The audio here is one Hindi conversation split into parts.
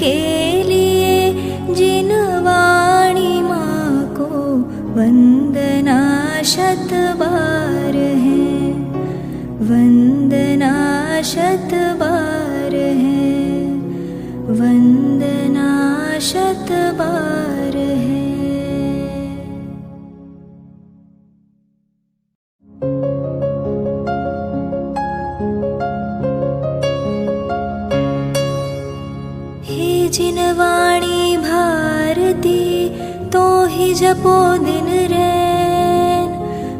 के लिए जिन वाणी माँ को वंदना शत बार है, वंदना शत बार है, वंदना शत बार है। हे जिन वाणी भारती तो ही जपो दिन रैन,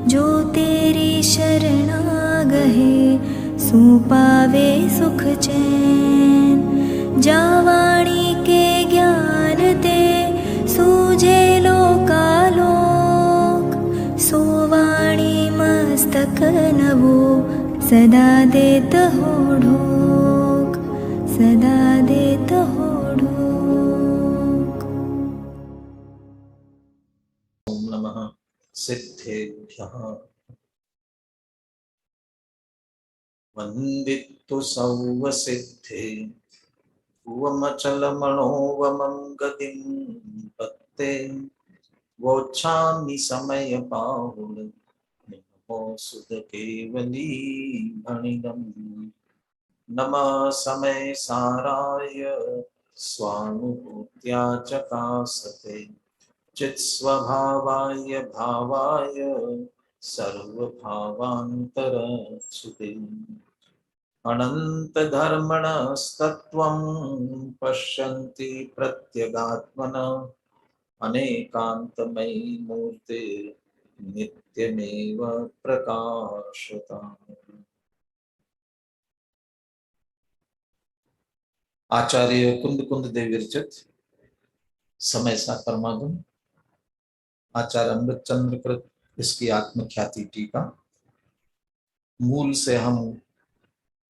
जो तेरी शरणा गहे सो पावे सुख चैन। जा वाणी के ज्ञान ते सूझे लोकालोक, सो वाणी मस्तक नवो सदा देत हो ढोक, सदा देत हो ढोक। ओम नमः सिद्धेभ्यः वन्दितु सौव सिद्धे भुवमचलमणोवमं गतिं पत्ते वोच्छामि समय पाहुल नमो सुध केवली भणिदम्। नमः समय साराय स्वानुभूत्या चकासते चित्स्वभावाय भावाय सर्वभावान्तरच्युते। अनंत धर्मणस्तत्त्वं पश्यन्ति प्रत्यगात्मनः अनेकान्तमयी मूर्ते नित्यमेव प्रकाशता। आचार्य कुंद कुंद देव विरचित समय सा परमागम आचार्य अमृत चंद्र कृत इसकी आत्मख्याति टीका। मूल से हम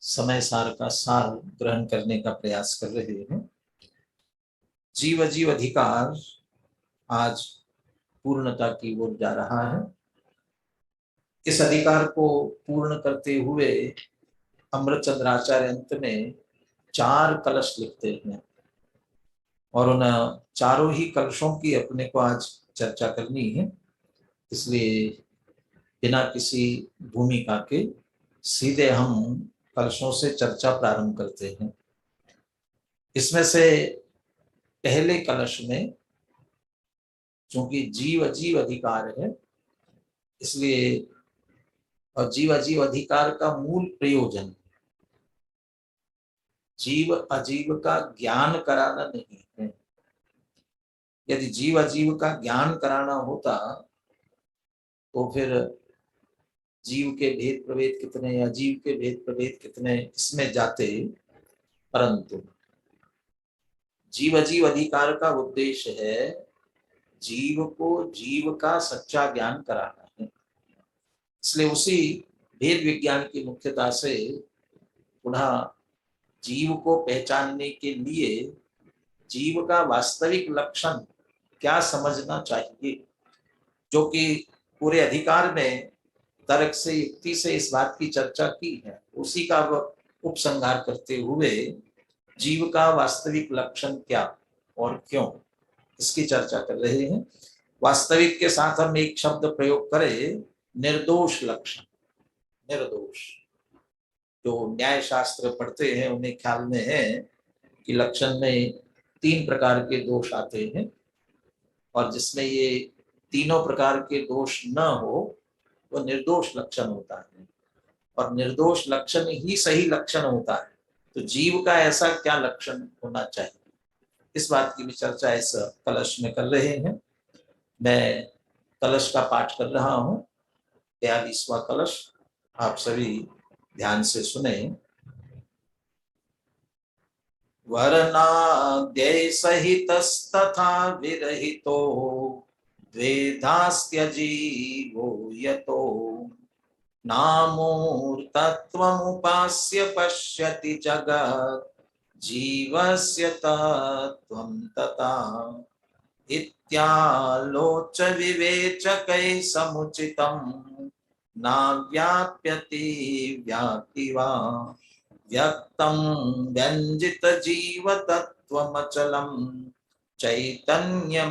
समय सार का सार ग्रहण करने का प्रयास कर रहे हैं। जीव अजीव अधिकार आज पूर्णता की ओर जा रहा है। इस अधिकार को पूर्ण करते हुए अमृत चंद्र आचार्य अंत में 4 कलश लिखते हैं और उन चारों ही कलशों की अपने को आज चर्चा करनी है। इसलिए बिना किसी भूमिका के सीधे हम कलशों से चर्चा प्रारंभ करते हैं। इसमें से पहले कलश में चूंकि जीव अजीव अधिकार है, इसलिए और जीव अजीव अधिकार का मूल प्रयोजन जीव अजीव का ज्ञान कराना नहीं है। यदि जीव अजीव का ज्ञान कराना होता तो फिर जीव के भेद प्रभेद कितने, अजीव के भेद प्रभेद कितने, इसमें जाते। परंतु जीव अजीव अधिकार का उद्देश्य है जीव को जीव का सच्चा ज्ञान कराना है। इसलिए उसी भेद विज्ञान की मुख्यता से पुनः जीव को पहचानने के लिए जीव का वास्तविक लक्षण क्या समझना चाहिए, जो कि पूरे अधिकार में तर्क से युक्ति से इस बात की चर्चा की है, उसी का उपसंहार करते हुए जीव का वास्तविक लक्षण क्या और क्यों, इसकी चर्चा कर रहे हैं। वास्तविक के साथ हम एक शब्द प्रयोग करें, निर्दोष लक्षण। निर्दोष, जो न्याय शास्त्र पढ़ते हैं उन्हें ख्याल में है कि लक्षण में 3 प्रकार के दोष आते हैं और जिसमें ये तीनों प्रकार के दोष न हो वो निर्दोष लक्षण होता है और निर्दोष लक्षण ही सही लक्षण होता है। तो जीव का ऐसा क्या लक्षण होना चाहिए, इस बात की भी चर्चा इस कलश में कर रहे हैं। मैं कलश का पाठ कर रहा हूँ, 43वां कलश। आप सभी ध्यान से सुने। वर्णाद्यै सहितस्तथा विरहितो द्वेधास्त्यजीवो यतो नामूर्तत्वमुपास्य पश्यति जगत् जीवस्य तत्त्वं तथा इत्यालोच्य विवेचकै समुचितं नाव्याप्यति व्याप्ति वा व्यक्तं व्यंजित जीव तत्वमचलम चैतन्यमालम्ब्यता।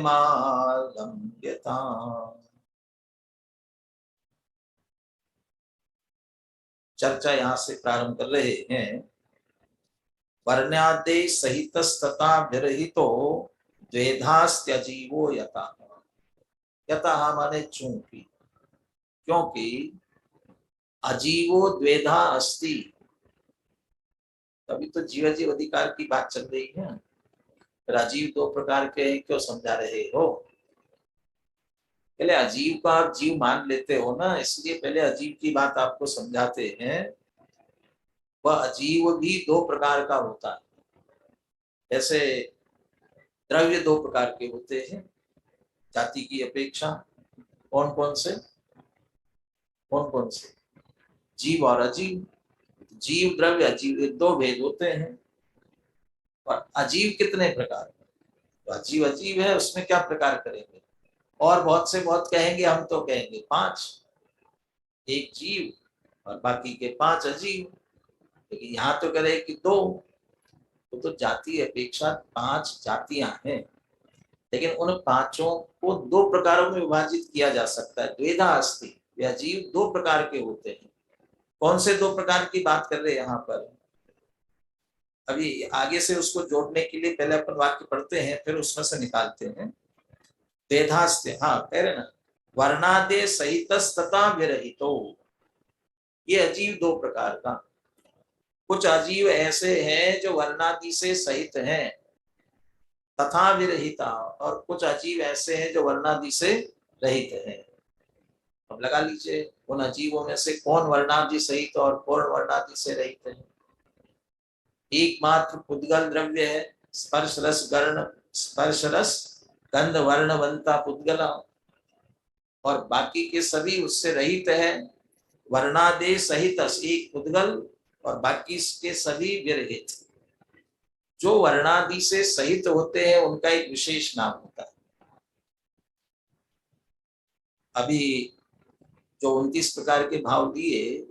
चर्चा यहाँ से प्रारंभ कर रहे हैं। वर्ण्यादे सहितस्तथा विरहितो द्वेधास्त्यजीवो यतः। यतः माने चूंकि, क्योंकि अजीवो द्वेधा अस्ति। तभी तो जीव जीव अधिकार की बात चल रही है। फिर अजीव दो प्रकार के हैं, क्यों समझा रहे हो? पहले अजीव को आप जीव मान लेते हो ना, इसलिए पहले अजीव की बात आपको समझाते हैं। वह अजीव भी दो प्रकार का होता है। जैसे द्रव्य दो प्रकार के होते हैं जाति की अपेक्षा। कौन कौन से? कौन कौन से? जीव और अजीव। जीव द्रव्य अजीव, दो भेद होते हैं। और अजीव कितने प्रकार? तो अजीव अजीव है, उसमें क्या प्रकार करेंगे? और बहुत से बहुत कहेंगे, हम तो कहेंगे 5। एक जीव और बाकी के 5 अजीव। लेकिन यहाँ तो करे कि 2। तो जाति अपेक्षा 5 जातियां हैं, लेकिन उन 5 को 2 प्रकारों में विभाजित किया जा सकता है। द्वेधा अस्ति, यह जीव 2 प्रकार के होते हैं। कौन से 2 प्रकार की बात कर रहे हैं यहाँ पर? अभी आगे से उसको जोड़ने के लिए पहले अपन वाक्य पढ़ते हैं, फिर उसमें से निकालते हैं। द्वेधास्त्य, हाँ कह रहे ना, वर्णादे सहितस्तथा विरहितो। ये अजीव 2 प्रकार का। कुछ अजीव ऐसे हैं जो वर्णादि से सहित हैं, तथा विरहिता, और कुछ अजीव ऐसे हैं जो वर्णादि से रहित हैं। अब लगा लीजिए उन अजीवों में से कौन वर्णादि सहित और कौन वर्णादि से रहित है। एकमात्र पुद्गल द्रव्य है, स्पर्श रस गंध वर्णवंता पुद्गला, और बाकी के सभी उससे रहित है। वर्णादे सहित एक पुद्गल और बाकी के सभी विरहित। जो वर्णादि से सहित होते हैं उनका एक विशेष नाम होता है। अभी जो 29 प्रकार के भाव दिए,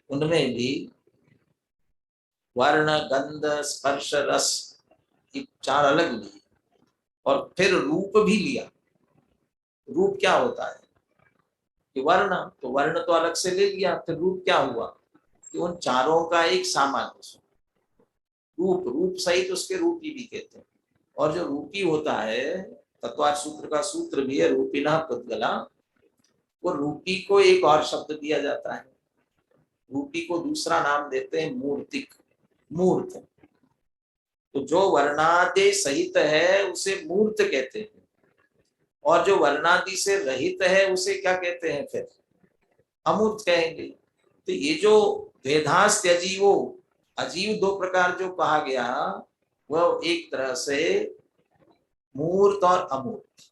उनमें भी वर्ण गंध स्पर्श रस, ये 4 अलग लिए, और फिर रूप भी लिया। रूप क्या होता है कि वर्ण, तो वर्ण तो अलग से ले लिया। फिर रूप क्या हुआ कि उन चारों का एक सामान्य रूप, रूप सहित उसके रूपी भी कहते हैं। और जो रूपी होता है, तत्वार्थ सूत्र का सूत्र भी है रूपिणः पुद्गला, वो रूपी को एक और शब्द दिया जाता है। रूपी को दूसरा नाम देते हैं मूर्तिक, मूर्त। तो जो वर्णादि सहित है उसे मूर्त कहते हैं, और जो वर्णादि से रहित है उसे क्या कहते हैं? फिर अमूर्त कहेंगे। तो ये जो द्वेधास्त्य अजीवो, अजीव 2 प्रकार जो कहा गया, वह एक तरह से मूर्त और अमूर्त।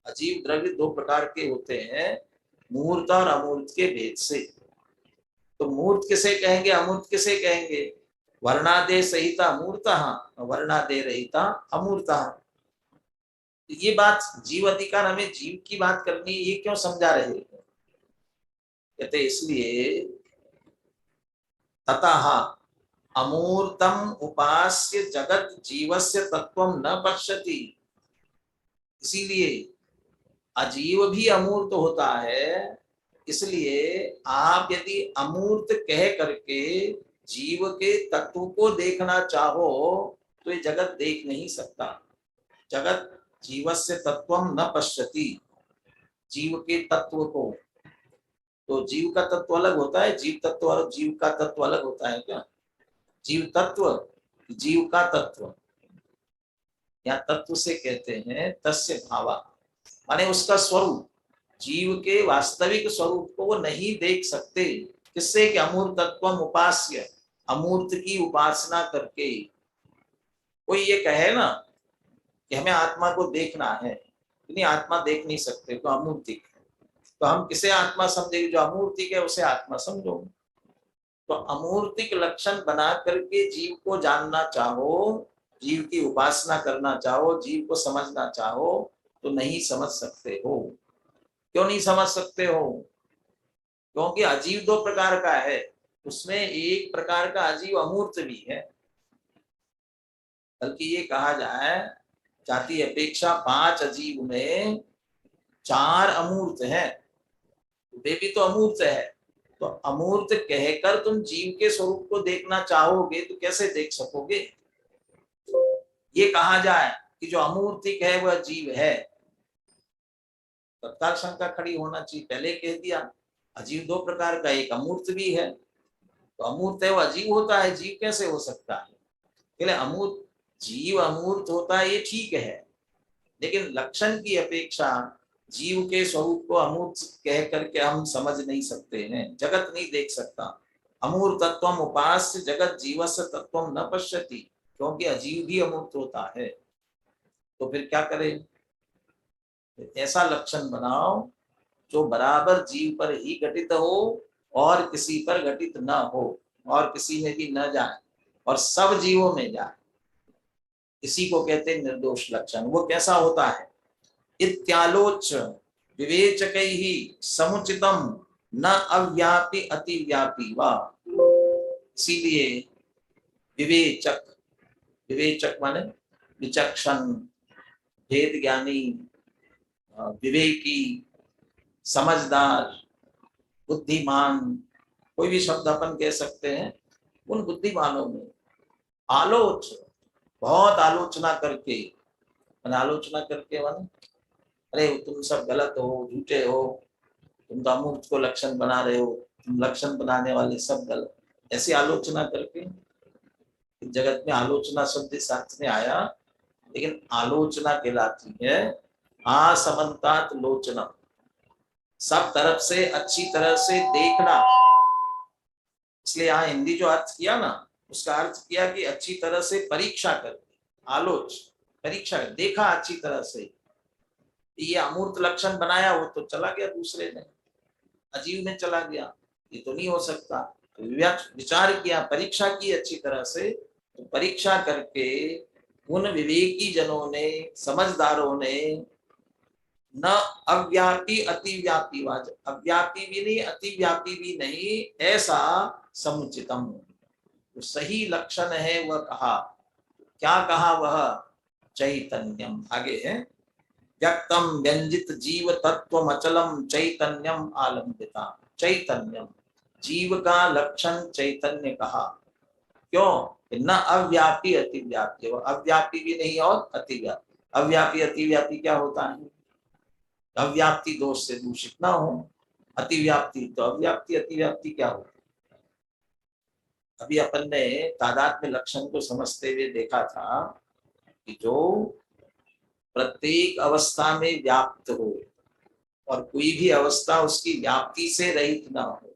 अजीव द्रव्य 2 प्रकार के होते हैं, मूर्त और अमूर्त के भेद से। तो मूर्त किसे कहेंगे, अमूर्त किसे कहेंगे? वर्णादे सहिता मूर्तः, वर्णादे रहिता अमूर्तः। ये बात जीव अधिकार, हमें जीव की बात करनी, ये क्यों समझा रहे हैं? कहते इसलिए ततः अमूर्तम उपास्य जगत जीवस्य तत्वम न पश्यति। इसीलिए अजीव भी अमूर्त होता है, इसलिए आप यदि अमूर्त कह करके जीव के तत्व को देखना चाहो तो ये जगत देख नहीं सकता। जगत जीवस्य तत्वम न पश्यति, जीव के तत्व को। तो जीव का तत्व अलग होता है, जीव तत्व और जीव का तत्व अलग होता है क्या? जीव तत्व, जीव का तत्व, या तत्व से कहते हैं तस्य भावा, माने उसका स्वरूप। जीव के वास्तविक स्वरूप को वो नहीं देख सकते। किससे? कि अमूर्त तत्वम उपास्य, अमूर्त की उपासना करके। कोई ये कहे ना कि हमें आत्मा को देखना है, नहीं आत्मा देख नहीं सकते, तो अमूर्तिक है। तो हम किसे आत्मा समझेंगे? जो अमूर्तिक है उसे आत्मा समझो। तो अमूर्तिक लक्षण बना करके जीव को जानना चाहो, जीव की उपासना करना चाहो, जीव को समझना चाहो, तो नहीं समझ सकते हो। क्यों नहीं समझ सकते हो? क्योंकि अजीव 2 प्रकार का है। उसमें एक प्रकार का अजीव अमूर्त भी है। बल्कि ये कहा जाए जाति अपेक्षा 5 अजीव में 4 अमूर्त है, वे भी तो अमूर्त है। तो अमूर्त कहकर तुम जीव के स्वरूप को देखना चाहोगे तो कैसे देख सकोगे? ये कहा जाए कि जो अमूर्तिक है वह जीव है, तत्काल शंका खड़ी होना चाहिए। पहले कह दिया अजीव 2 प्रकार का, एक अमूर्त भी है। तो अमूर्त है वो अजीव होता है, जीव कैसे हो सकता है? पहले अमूर्त जीव अमूर्त होता है ये ठीक है, लेकिन लक्षण की अपेक्षा जीव के स्वरूप को अमूर्त कह करके हम समझ नहीं सकते हैं, जगत नहीं देख सकता। अमूर्तत्वम उपास्य जगत जीवस्य तत्वम न पश्यति, क्योंकि अजीव भी अमूर्त होता है। तो फिर क्या करें? ऐसा लक्षण बनाओ जो बराबर जीव पर ही घटित हो और किसी पर घटित न हो और किसी में भी न जाए और सब जीवों में जाए। इसी को कहते हैं निर्दोष लक्षण। वो कैसा होता है? इत्यालोच विवेचकैहि समुचितम न अव्यापी अतिव्यापी वा। इसीलिए विवेचक, विवेचक माने विचक्षण, भेद ज्ञानी, विवेकी, समझदार, बुद्धिमान, कोई भी शब्द अपन कह सकते हैं। उन बुद्धिमानों में आलोच, बहुत आलोचना करके, आलोचना करके माने अरे तुम सब गलत हो, झूठे हो, तुम तो अमूर्त को लक्षण बना रहे हो, तुम लक्षण बनाने वाले सब गलत, ऐसी आलोचना करके। जगत में आलोचना शब्द शास्त्र में आया, लेकिन आलोचना कहलाती है असमन्तात लोचना, सब तरफ से अच्छी तरह से देखना। इसलिए यहाँ हिंदी जो अर्थ किया ना, उसका अर्थ किया कि अच्छी तरह से परीक्षा करके, आलोच परीक्षा देखा अच्छी तरह से। ये अमूर्त लक्षण बनाया, वो तो चला गया दूसरे ने, अजीव में चला गया, ये तो नहीं हो सकता। तो विचार किया, परीक्षा की अच्छी तरह से। तो परीक्षा करके उन विवेकी जनों ने, समझदारों ने न अव्यापी अतिव्यापी, अव्यापी भी नहीं अतिव्यापी भी नहीं, ऐसा समुचितम, तो सही लक्षण है वह कहा। क्या कहा वह? चैतन्यम। आगे है व्यक्तम व्यंजित जीव तत्व अचलम चैतन्यम आलंबिता। चैतन्यम, जीव का लक्षण चैतन्य कहा। क्यों? न अव्यापी अतिव्यापी, अव्यापी भी नहीं और अतिव्यापी। अव्यापी अतिव्यापी क्या होता है? अव्याप्ति दोष से दूषित ना हो, अतिव्याप्ति तो अव्याप्ति अतिव्याप्ति क्या होती? अभी अपन ने तादात्म्य लक्षण को समझते हुए देखा था कि जो प्रत्येक अवस्था में व्याप्त हो और कोई भी अवस्था उसकी व्याप्ति से रहित ना हो,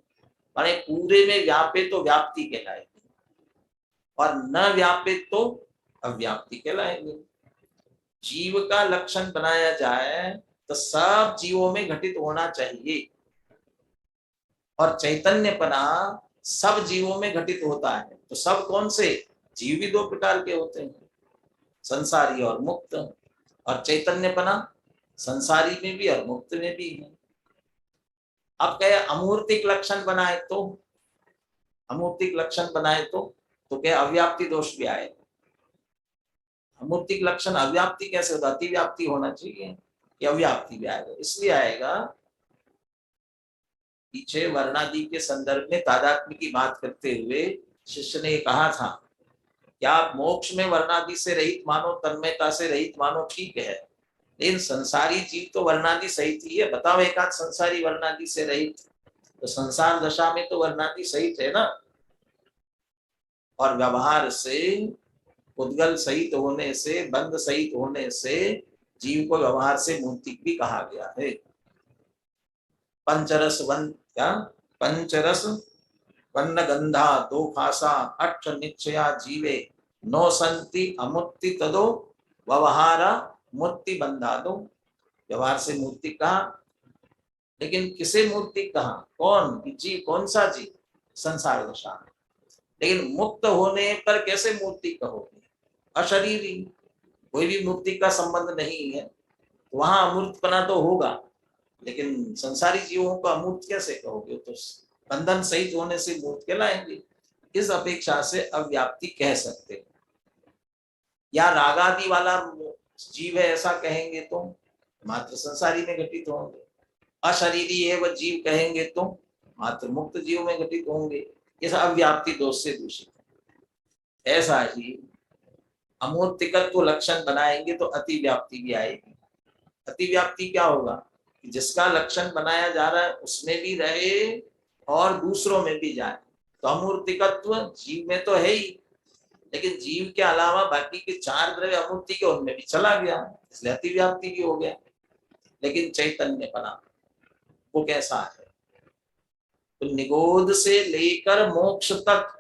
माने पूरे में व्यापे तो व्याप्ति कहलाएगी और न व्यापे तो अव्याप्ति कहलाएगी। जीव का लक्षण बनाया जाए तो सब जीवों में घटित होना चाहिए, और चैतन्यपना सब जीवों में घटित होता है। तो सब कौन से? जीव भी 2 प्रकार के होते हैं, संसारी और मुक्त। और चैतन्यपना संसारी में भी और मुक्त में भी है। अब कहे अमूर्तिक लक्षण बनाए तो, अमूर्तिक लक्षण बनाए तो क्या अव्याप्ति दोष भी आए? अमूर्तिक लक्षण अव्याप्ति कैसे होता? अतिव्याप्ति होना चाहिए, या अव्याप्ति भी आएगा। इसलिए आएगा, पीछे वर्णादि के संदर्भ में तादात्म्य की बात करते हुए शिष्य ने कहा था क्या आप मोक्ष में वर्णादि से रहित मानो, तन्मयता से रहित मानो, ठीक है, लेकिन संसारी जीव तो वर्णादि सहित ही है। बताओ एकाध संसारी वर्णादि से रहित? तो संसार दशा में तो वर्णादि सहित है ना। और व्यवहार से, उद्गल सहित होने से, बंध सहित होने से जीव को व्यवहार से मूर्तिक भी कहा गया है। पंचरस वन क्या? पंचरस वन्न गंधा दो खासा अठ निश्चया जीवे नो संति अमुक्ति तदो व्यवहारा मूर्ति बंधा दो। व्यवहार से मूर्ति कहा, लेकिन किसे मूर्ति कहा? कौन जीव? कौन सा जीव? संसार दशा। लेकिन मुक्त होने पर कैसे मूर्ति कहोगे? अशरीरी, कोई भी मूर्ति का संबंध नहीं है, वहां अमूर्तपना तो होगा, लेकिन संसारी जीवों को अमूर्त कैसे कहोगे? तो बंधन सहित होने से मूर्त कहलाएंगे। इस अपेक्षा से अव्याप्ति कह सकते हैं। या रागादि वाला जीव है ऐसा कहेंगे तो मात्र संसारी में घटित होंगे। अशरीरी है वह जीव कहेंगे तो मात्र मुक्त जीव में घटित होंगे। इस अव्याप्ति दोष से दूषित है। ऐसा ही अमूर्तिकत्व लक्षण बनाएंगे तो अति व्याप्ति भी आएगी। अति व्याप्ति क्या होगा कि जिसका लक्षण बनाया जा रहा है उसमें भी रहे और दूसरों में भी जाए। तो अमूर्तिकत्व जीव में तो है ही, लेकिन जीव के अलावा बाकी के चार द्रव्य अमूर्ति के उनमें भी चला गया, इसलिए अति व्याप्ति भी हो गया। लेकिन चैतन्य बना वो कैसा है? तो निगोध से लेकर मोक्ष तक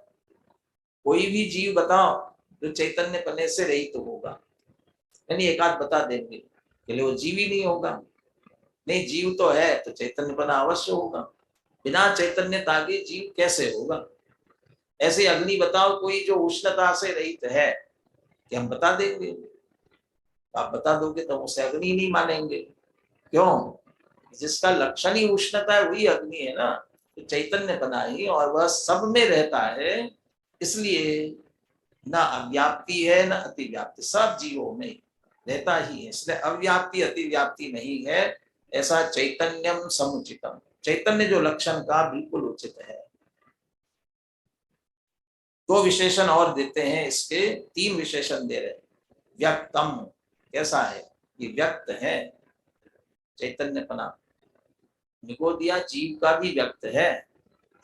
कोई भी जीव बताओ जो चैतन्य पने से रहित तो होगा। यानी एक आध बता देंगे कि वो जीव ही नहीं होगा। नहीं, जीव तो है तो चैतन्य पना अवश्य होगा। बिना चैतन्यता के जीव कैसे होगा? ऐसे अग्नि बताओ कोई जो उष्णता से रहित है, कि हम बता देंगे। आप बता दोगे तो उसे अग्नि नहीं मानेंगे। क्यों? जिसका लक्षण ही उष्णता है वही अग्नि है ना। तो चैतन्य बना ही और वह सब में रहता है, इसलिए ना अव्याप्ति है ना अतिव्याप्ति, सब जीवों में रहता ही है, इसलिए अव्याप्ति अतिव्याप्ति नहीं है। ऐसा चैतन्यम समुचितम, चैतन्य जो लक्षण का बिल्कुल उचित है। दो विशेषण और देते हैं इसके, तीन विशेषण दे रहे हैं। व्यक्तम कैसा है? ये व्यक्त है चैतन्यपना। निगोदिया जीव का भी व्यक्त है,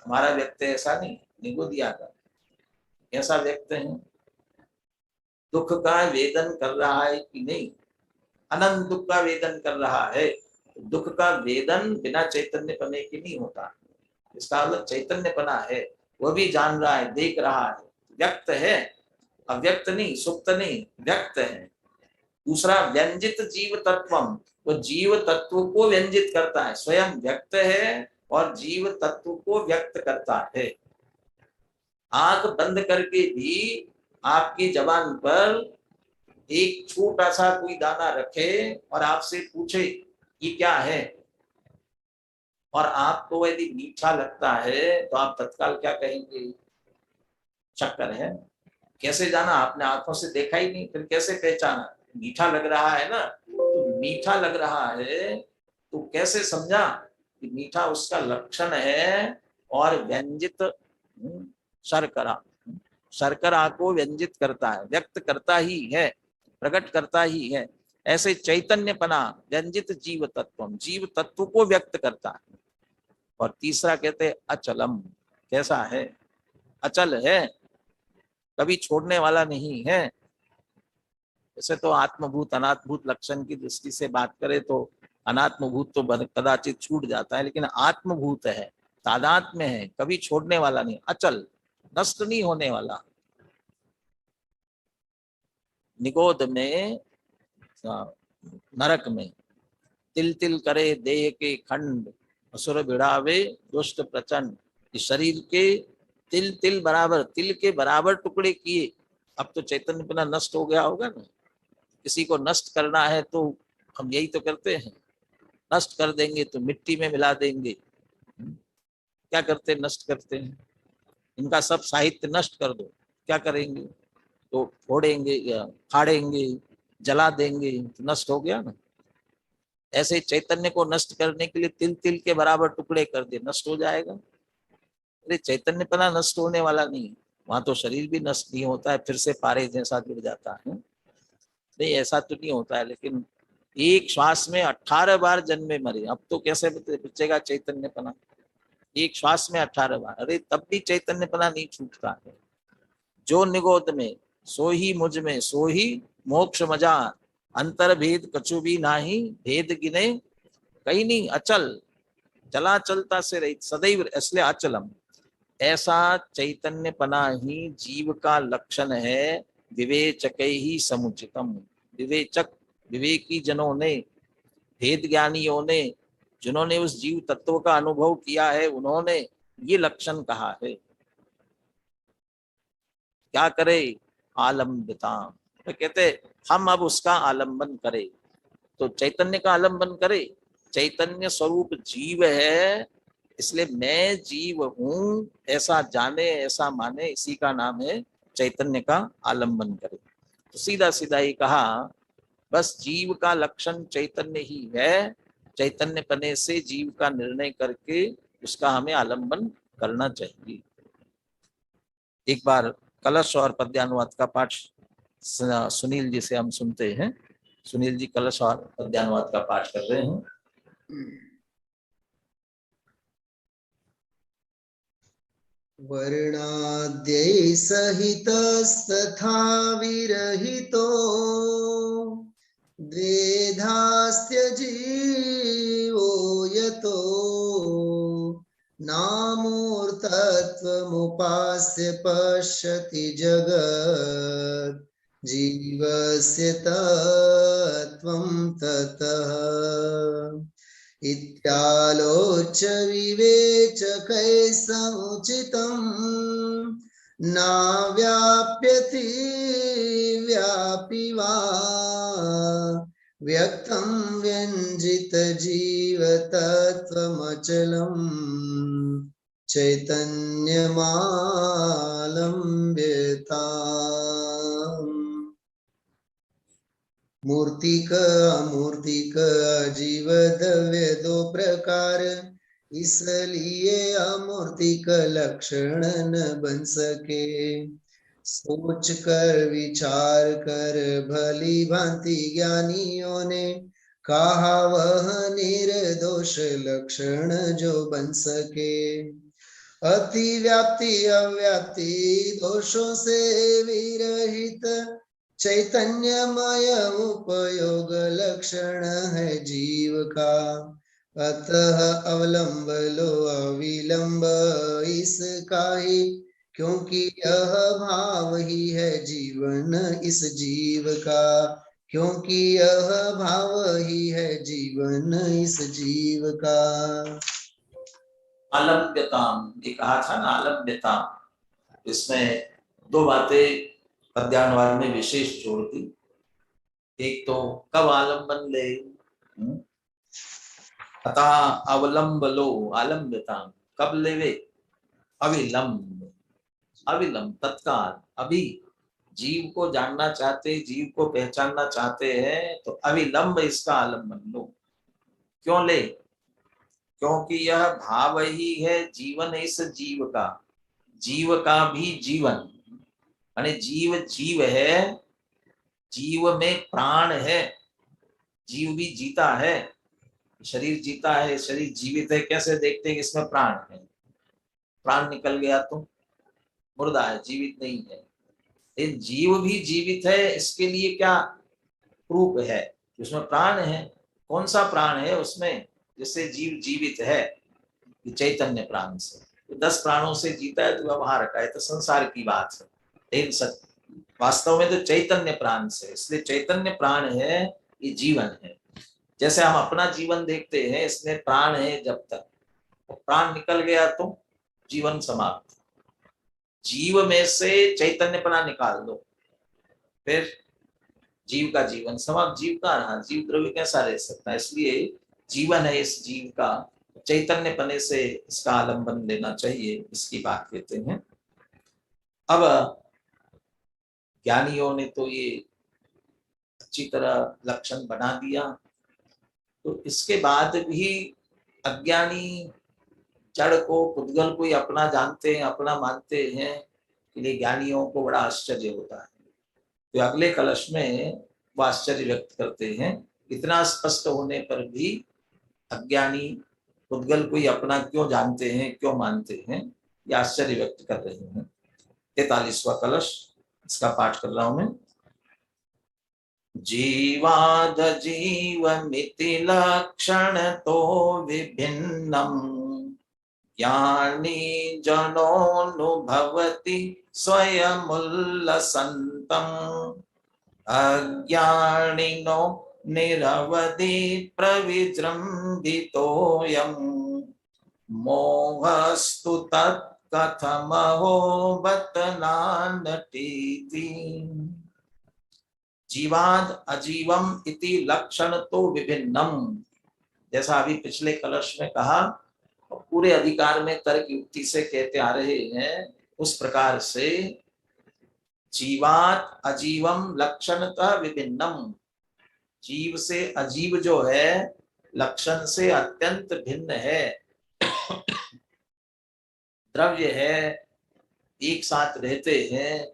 हमारा व्यक्त है ऐसा नहीं, निगोदिया का कैसा व्यक्त है? दुख का वेदन कर रहा है कि नहीं? अनंत दुख का वेदन कर रहा है। दुख का वेदन बिना चैतन्यपने के नहीं होता। इसका मतलब चैतन्यपना है, वह भी जान रहा है, देख रहा है, व्यक्त है, अव्यक्त नहीं, सुप्त नहीं, व्यक्त है। दूसरा व्यंजित जीव तत्वम, वो जीव तत्व को व्यंजित करता है, स्वयं व्यक्त है और जीव तत्व को व्यक्त करता है। आंख बंद करके भी आपकी जबान पर एक छोटा सा कोई दाना रखे और आपसे पूछे ये क्या है, और आपको यदि मीठा लगता है तो आप तत्काल क्या कहेंगे? शक्कर है। कैसे जाना? आपने आंखों से देखा ही नहीं, फिर कैसे पहचाना? मीठा लग रहा है ना, तो मीठा लग रहा है तो कैसे समझा कि मीठा उसका लक्षण है? और व्यंजित शर्करा, शर्करा को व्यंजित करता है, व्यक्त करता ही है, प्रकट करता ही है। ऐसे चैतन्यपना व्यंजित जीव तत्व, जीव तत्व को व्यक्त करता है। और तीसरा कहते हैं अचलम, कैसा है? अचल है, कभी छोड़ने वाला नहीं है। वैसे तो आत्मभूत अनात्मभूत लक्षण की दृष्टि से बात करें तो अनात्मभूत तो कदाचित छूट जाता है, लेकिन आत्मभूत है, तादात्म्य है, कभी छोड़ने वाला नहीं, अचल, नष्ट नहीं होने वाला। निगोद में नरक में तिल तिल करे देह के खंड, असुर भिड़ावे दुष्ट प्रचंड। इस शरीर के तिल तिल बराबर, तिल के बराबर टुकड़े किए। अब तो चैतन्य पना नष्ट हो गया होगा ना। किसी को नष्ट करना है तो हम यही तो करते हैं, नष्ट कर देंगे तो मिट्टी में मिला देंगे। क्या करते हैं? नष्ट करते हैं। इनका सब साहित्य नष्ट कर दो, क्या करेंगे? तो फोड़ेंगे या फाड़ेंगे, जला देंगे, तो नष्ट हो गया ना। ऐसे चैतन्य को नष्ट करने के लिए तिल तिल के बराबर टुकड़े कर दे, नष्ट हो जाएगा। अरे चैतन्य पना नष्ट होने वाला नहीं, वहां तो शरीर भी नष्ट नहीं होता है, फिर से पारे जैसा जुड़ जाता है। नहीं, ऐसा तो नहीं होता है, लेकिन एक श्वास में 18 बार जन्मे मरे, अब तो कैसे बचेगा चैतन्यपना? एक श्वास में 18 बार, अरे तब भी चैतन्यपना नहीं छूटता है। जो निगोद में सो ही मुझ में, सो ही मोक्ष मजा, अंतर भेद कछु भी नाही, भेद गिने कहीं नहीं, अचल, चला चलता से रहित, सदैव, इसलिए अचलम। ऐसा चैतन्यपना ही जीव का लक्षण है। विवेचक ही समुचितम, विवेचक, विवेकी जनों ने, भेद ज्ञानियों ने, जिन्होंने उस जीव तत्व का अनुभव किया है, उन्होंने ये लक्षण कहा है। क्या करे? आलम्बिता, तो कहते हम अब उसका आलंबन करें। तो चैतन्य का आलंबन करे। चैतन्य स्वरूप जीव है, इसलिए मैं जीव हूं ऐसा जाने, ऐसा माने, इसी का नाम है चैतन्य का आलंबन करे। तो सीधा सीधा ही कहा, बस जीव का लक्षण चैतन्य ही है, चैतन्य पने से जीव का निर्णय करके उसका हमें आलंबन करना चाहिए। एक बार कलश और पद्यानुवाद का पाठ सुनील जी से हम सुनते हैं। सुनील जी कलश और पद्यानुवाद का पाठ कर रहे हैं। वर्णाद्यै सहितस्तथा विरहितो द्वेधास्त्य जीवो यतो नामूर्तत्वमुपास्य पश्यति जगत् जीवस्य तत्त्वं ततः इत्यालोच्य विवेचकै समुचितम् नाव्याप्यति व्यापि वा व्यक्तं व्यञ्जित जीवतत्त्वमचलम् चैतन्यमालम्ब्यताम्। मूर्तिक अमूर्तिक जीवद्रव्य दो प्रकार, इसलिए अमूर्तिक लक्षण न बन सके। सोच कर विचार कर भली भांति ज्ञानियों ने कहा वह निर्दोष लक्षण जो बन सके। अति व्याप्ति अव्याप्ति दोषों से विरहित चैतन्यमय उपयोग लक्षण है जीव का। अतः अवलंब लो अविलंब इसका ही, क्योंकि यह भाव ही है जीवन इस जीव का। क्योंकि यह भाव ही है जीवन इस जीव का। आलम्ब्यताम, ये कहा था ना आलम्ब्यताम, इसमें दो बातें पद्यानुवाद में विशेष जोड़ दी। एक तो कब आलम्बन ले, अतः अवलंब लो आलम्ब्यताम, कब लेवे, अविलंब, अविलंब तत्काल। अभी जीव को जानना चाहते, जीव को पहचानना चाहते हैं तो अविलंब इसका आलम्बन लो। क्यों ले, क्योंकि यह भाव ही है जीवन इस जीव का। जीव का भी जीवन, यानी जीव जीव है, जीव में प्राण है, जीव भी जीता है, शरीर जीता है, शरीर जीवित है। कैसे देखते हैं कि इसमें प्राण है? प्राण निकल गया तो मुर्दा है, जीवित नहीं है। लेकिन जीव भी जीवित है, इसके लिए क्या प्रूफ है? उसमें प्राण है। कौन सा प्राण है उसमें जिससे जीव जीवित है? चैतन्य प्राण से। तो 10 प्राणों से जीता है तो व्यवहार का है, तो संसार की बात है। लेकिन वास्तव में तो चैतन्य प्राण से, इसलिए चैतन्य प्राण है, ये जीवन है। जैसे हम अपना जीवन देखते हैं, इसमें प्राण है जब तक, तो प्राण निकल गया तो जीवन समाप्त। जीव में से चैतन्यपना निकाल दो, फिर जीव का जीवन समाप्त। जीव का रहा, जीव द्रव्य कैसा रह सकता है? इसलिए जीवन है इस जीव का, चैतन्यपने से इसका आलंबन लेना चाहिए, इसकी बात कहते हैं। अब ज्ञानियों ने तो ये अच्छी तरह लक्षण बना दिया, तो इसके बाद भी अज्ञानी जड़ को, पुद्गल को ही अपना जानते हैं, अपना मानते हैं, इसलिए ज्ञानियों को बड़ा आश्चर्य होता है। तो अगले कलश में वो आश्चर्य व्यक्त करते हैं, इतना स्पष्ट होने पर भी अज्ञानी पुद्गल को ही अपना क्यों जानते हैं, क्यों मानते हैं, ये आश्चर्य व्यक्त कर रहे हैं। 43वां कलश, इसका पाठ कर रहा हूं मैं। जीवाद जीवमिति लक्षण तो विभिन्नम ज्ञानी जनोनुभवति स्वयमुल्लसन्तम् अज्ञानिनो निरवधि प्रविजृम्भितोऽयं मोहस्तु तत्कथमहो बत नानटीति। जीवाद अजीवम इति लक्षण तो विभिन्नम, जैसा अभी पिछले कलश में कहा, और पूरे अधिकार में तर्क युक्ति से कहते आ रहे हैं, उस प्रकार से जीवात अजीवम लक्षणतः विभिन्नम, जीव से अजीव जो है लक्षण से अत्यंत भिन्न है। द्रव्य है, एक साथ रहते हैं,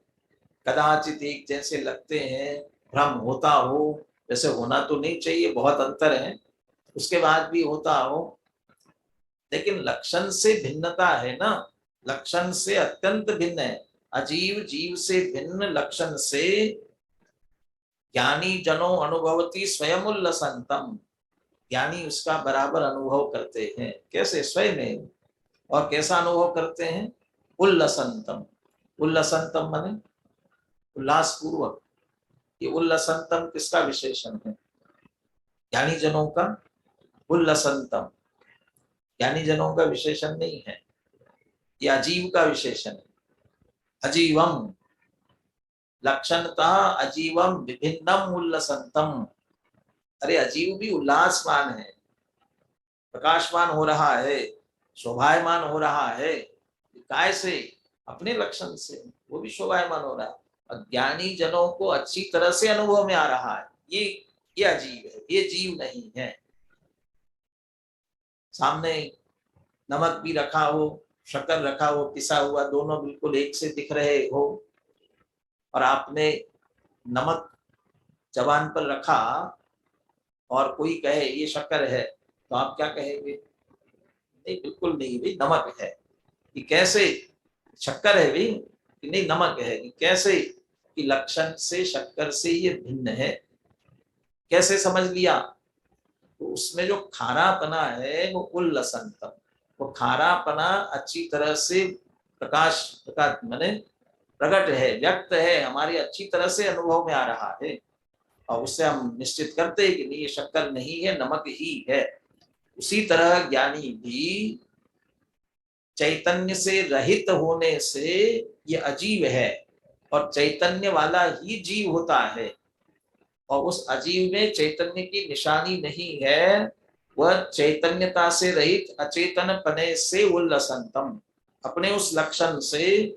कदाचित एक जैसे लगते हैं, भ्रम होता हो, जैसे होना तो नहीं चाहिए, बहुत अंतर है, उसके बाद भी होता हो, लेकिन लक्षण से भिन्नता है ना, लक्षण से अत्यंत भिन्न है। अजीव जीव से भिन्न लक्षण से ज्ञानी जनों अनुभवती स्वयं उल्लसंतम, ज्ञानी उसका बराबर अनुभव करते हैं। कैसे? स्वयं। और कैसा अनुभव करते हैं? उल्लसंतम। उल्लसंतम माने उल्लास पूर्वक। ये उल्लसंतम किसका विशेषण है? ज्ञानी जनों का उल्लसंतम, ज्ञानी जनों का विशेषण नहीं है, ये अजीव का विशेषण है। अजीवम लक्षणतः अजीवम विभिन्नम उल्लसंतम। अरे अजीव भी उल्लासमान है, प्रकाशमान हो रहा है, शोभायमान हो रहा है। काय से? अपने लक्षण से वो भी शोभायमान हो रहा है। और ज्ञानी जनों को अच्छी तरह से अनुभव में आ रहा है। ये अजीव है, ये जीव नहीं है। सामने नमक भी रखा हो, शक्कर रखा हो, पिसा हुआ, दोनों बिल्कुल एक से दिख रहे हो, और आपने नमक जबान पर रखा और कोई कहे ये शक्कर है, तो आप क्या कहेंगे? नहीं, बिल्कुल नहीं भाई, नमक है। कि कैसे? शक्कर है भाई, कि नहीं नमक है। कि कैसे? कि लक्षण से शक्कर से ये भिन्न है। कैसे समझ लिया? तो उसमें जो खारापना है वो उल्लसंतम, वो खारापना अच्छी तरह से प्रकाश माने प्रकट है, व्यक्त है, हमारी अच्छी तरह से अनुभव में आ रहा है, और उससे हम निश्चित करते हैं कि नहीं ये शक्कर नहीं है, नमक ही है। उसी तरह ज्ञानी भी चैतन्य से रहित होने से ये अजीव है, और चैतन्य वाला ही जीव होता है, और उस अजीव में चैतन्य की निशानी नहीं है। वह चैतन्यता से रहित अचेतन पने से उल्लसंतम, अपने उस लक्षण से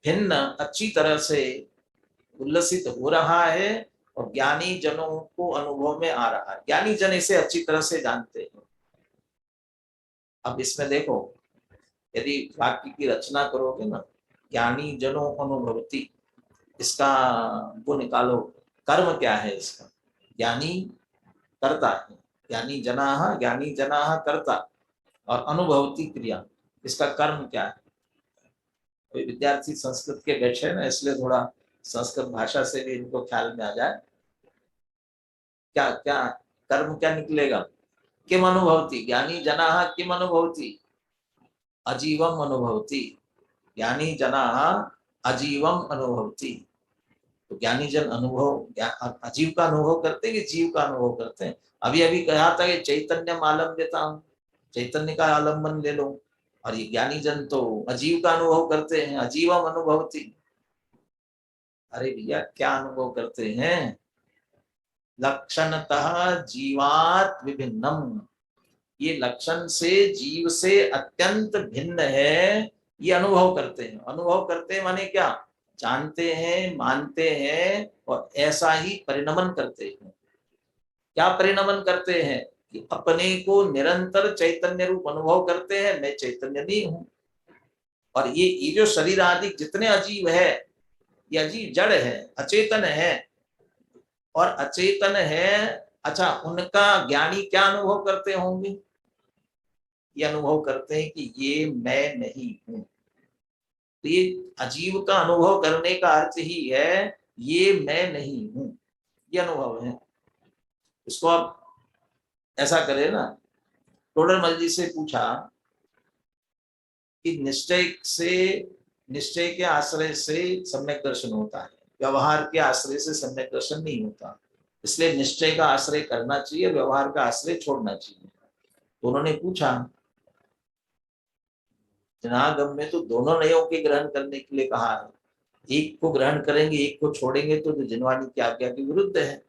भिन्न अच्छी तरह से उल्लसित हो रहा है, और ज्ञानी जनों को अनुभव में आ रहा है। ज्ञानी जन इसे अच्छी तरह से जानते हैं। अब इसमें देखो, यदि वाक्य की रचना करोगे ना, ज्ञानी जनों अनुभवती, इसका वो निकालो, कर्म क्या है इसका? ज्ञानी करता है, ज्ञानी जनाः कर्ता, और अनुभवती क्रिया, इसका कर्म क्या है? कोई विद्यार्थी संस्कृत के बैठे ना, इसलिए थोड़ा संस्कृत भाषा से भी इनको ख्याल में आ जाए। क्या क्या कर्म क्या निकलेगा? किम अनुभवती, ज्ञानी जनाः किम अनुभवती? अजीवम अनुभवती। ज्ञानी जनाः अजीवम अनुभवती। तो ज्ञानी जन अजीव का अनुभव करते हैं कि जीव का अनुभव करते हैं? अभी अभी कहा था कि चैतन्य आलम्ब्यता, चैतन्य का आलम्बन ले लो, और ये ज्ञानी जन तो अजीव का अनुभव करते हैं, अजीवम अनुभवती। अरे भैया क्या अनुभव करते हैं? लक्षणतः जीवात विभिन्नम, ये लक्षण से जीव से अत्यंत भिन्न है, ये अनुभव करते हैं। अनुभव करते हैं माने क्या? जानते हैं, मानते हैं, और ऐसा ही परिणमन करते हैं। क्या परिणमन करते हैं? कि अपने को निरंतर चैतन्य रूप अनुभव करते हैं, मैं चैतन्य नहीं हूं। और ये जो शरीर आदि जितने अजीव है, ये अजीव जड़ है, अचेतन है, और अचेतन है। अच्छा, उनका ज्ञानी क्या अनुभव करते होंगे? ये अनुभव करते हैं कि ये मैं नहीं हूं। तो ये अजीव का अनुभव करने का अर्थ ही है ये मैं नहीं हूं, ये अनुभव है। इसको आप ऐसा करें ना, टोडरमल जी से पूछा कि निश्चय के आश्रय से सम्यक दर्शन होता है, व्यवहार के आश्रय से सम्यक दर्शन नहीं होता, इसलिए निश्चय का आश्रय करना चाहिए, व्यवहार का आश्रय छोड़ना चाहिए। तो उन्होंने पूछा, जनागम में तो दोनों नयों के ग्रहण करने के लिए कहा है, एक को ग्रहण करेंगे एक को छोड़ेंगे तो जिनवाणी की आज्ञा के विरुद्ध है।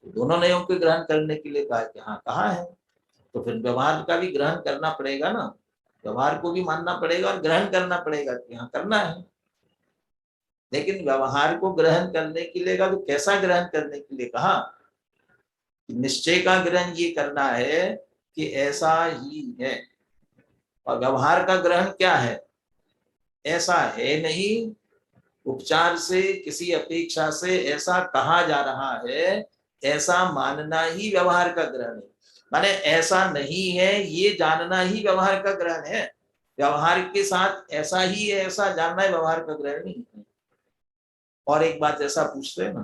तो दोनों नयों के ग्रहण करने के लिए कहा कि हाँ कहा है। तो फिर व्यवहार का भी ग्रहण करना पड़ेगा ना, व्यवहार को भी मानना पड़ेगा और ग्रहण करना पड़ेगा कि हाँ करना है। लेकिन व्यवहार को ग्रहण करने के लिए तो कैसा ग्रहण करने के लिए कहा? निश्चय का ग्रहण ये करना है कि ऐसा ही है। और व्यवहार का ग्रहण क्या है? ऐसा है नहीं, उपचार से किसी अपेक्षा से ऐसा कहा जा रहा है, ऐसा मानना ही व्यवहार का ग्रहण है। माने ऐसा नहीं है ये जानना ही व्यवहार का ग्रहण है। व्यवहार के साथ ऐसा ही है ऐसा जानना है व्यवहार का ग्रहण नहीं है। और एक बात ऐसा पूछते हैं ना,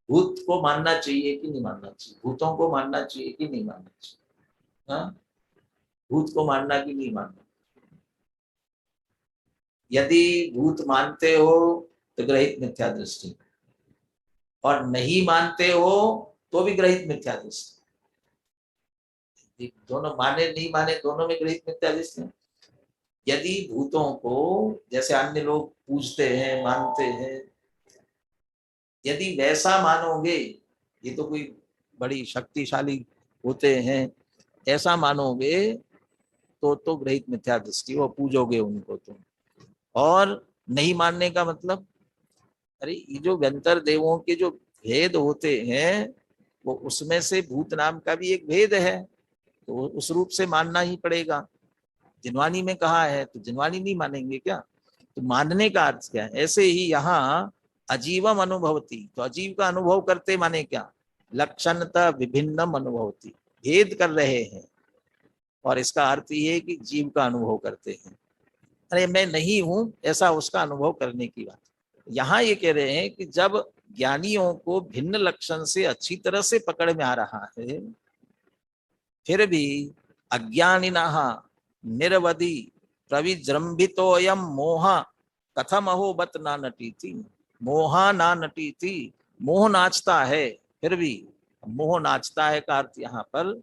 भूत को मानना चाहिए कि नहीं मानना चाहिए, भूतों को मानना चाहिए कि नहीं मानना चाहिए? हाँ, भूत को मानना कि नहीं मानना? यदि भूत मानते हो तो ग्रहित मिथ्या दृष्टि, और नहीं मानते हो तो भी ग्रहित मिथ्या दृष्टि। दोनों माने नहीं माने दोनों में ग्रहित मिथ्या दृष्टि। यदि भूतों को जैसे अन्य लोग पूजते हैं मानते हैं, यदि वैसा मानोगे, ये तो कोई बड़ी शक्तिशाली होते हैं ऐसा मानोगे तो ग्रहित मिथ्या दृष्टि, वो पूजोगे उनको तुम। और नहीं मानने का मतलब, अरे ये जो व्यंतर देवों के जो भेद होते हैं वो उसमें से भूत नाम का भी एक भेद है, तो उस रूप से मानना ही पड़ेगा। जिनवानी में कहा है तो जिनवानी नहीं मानेंगे क्या? तो मानने का अर्थ क्या है? ऐसे ही यहाँ अजीवम अनुभवती, तो अजीव का अनुभव करते माने क्या? लक्षणता विभिन्नम अनुभवती, भेद कर रहे हैं। और इसका अर्थ ये है कि जीव का अनुभव करते हैं। अरे मैं नहीं हूं ऐसा उसका अनुभव करने की बात। यहाँ ये कह रहे हैं कि जब ज्ञानियों को भिन्न लक्षण से अच्छी तरह से पकड़ में आ रहा है, फिर भी अज्ञानिनः निरवधि प्रविजृंभितोयम मोह कथम अहो बत ना नटीति। मोहा ना नटीति, मोह नाचता है, फिर भी मोह नाचता है का अर्थ यहाँ पर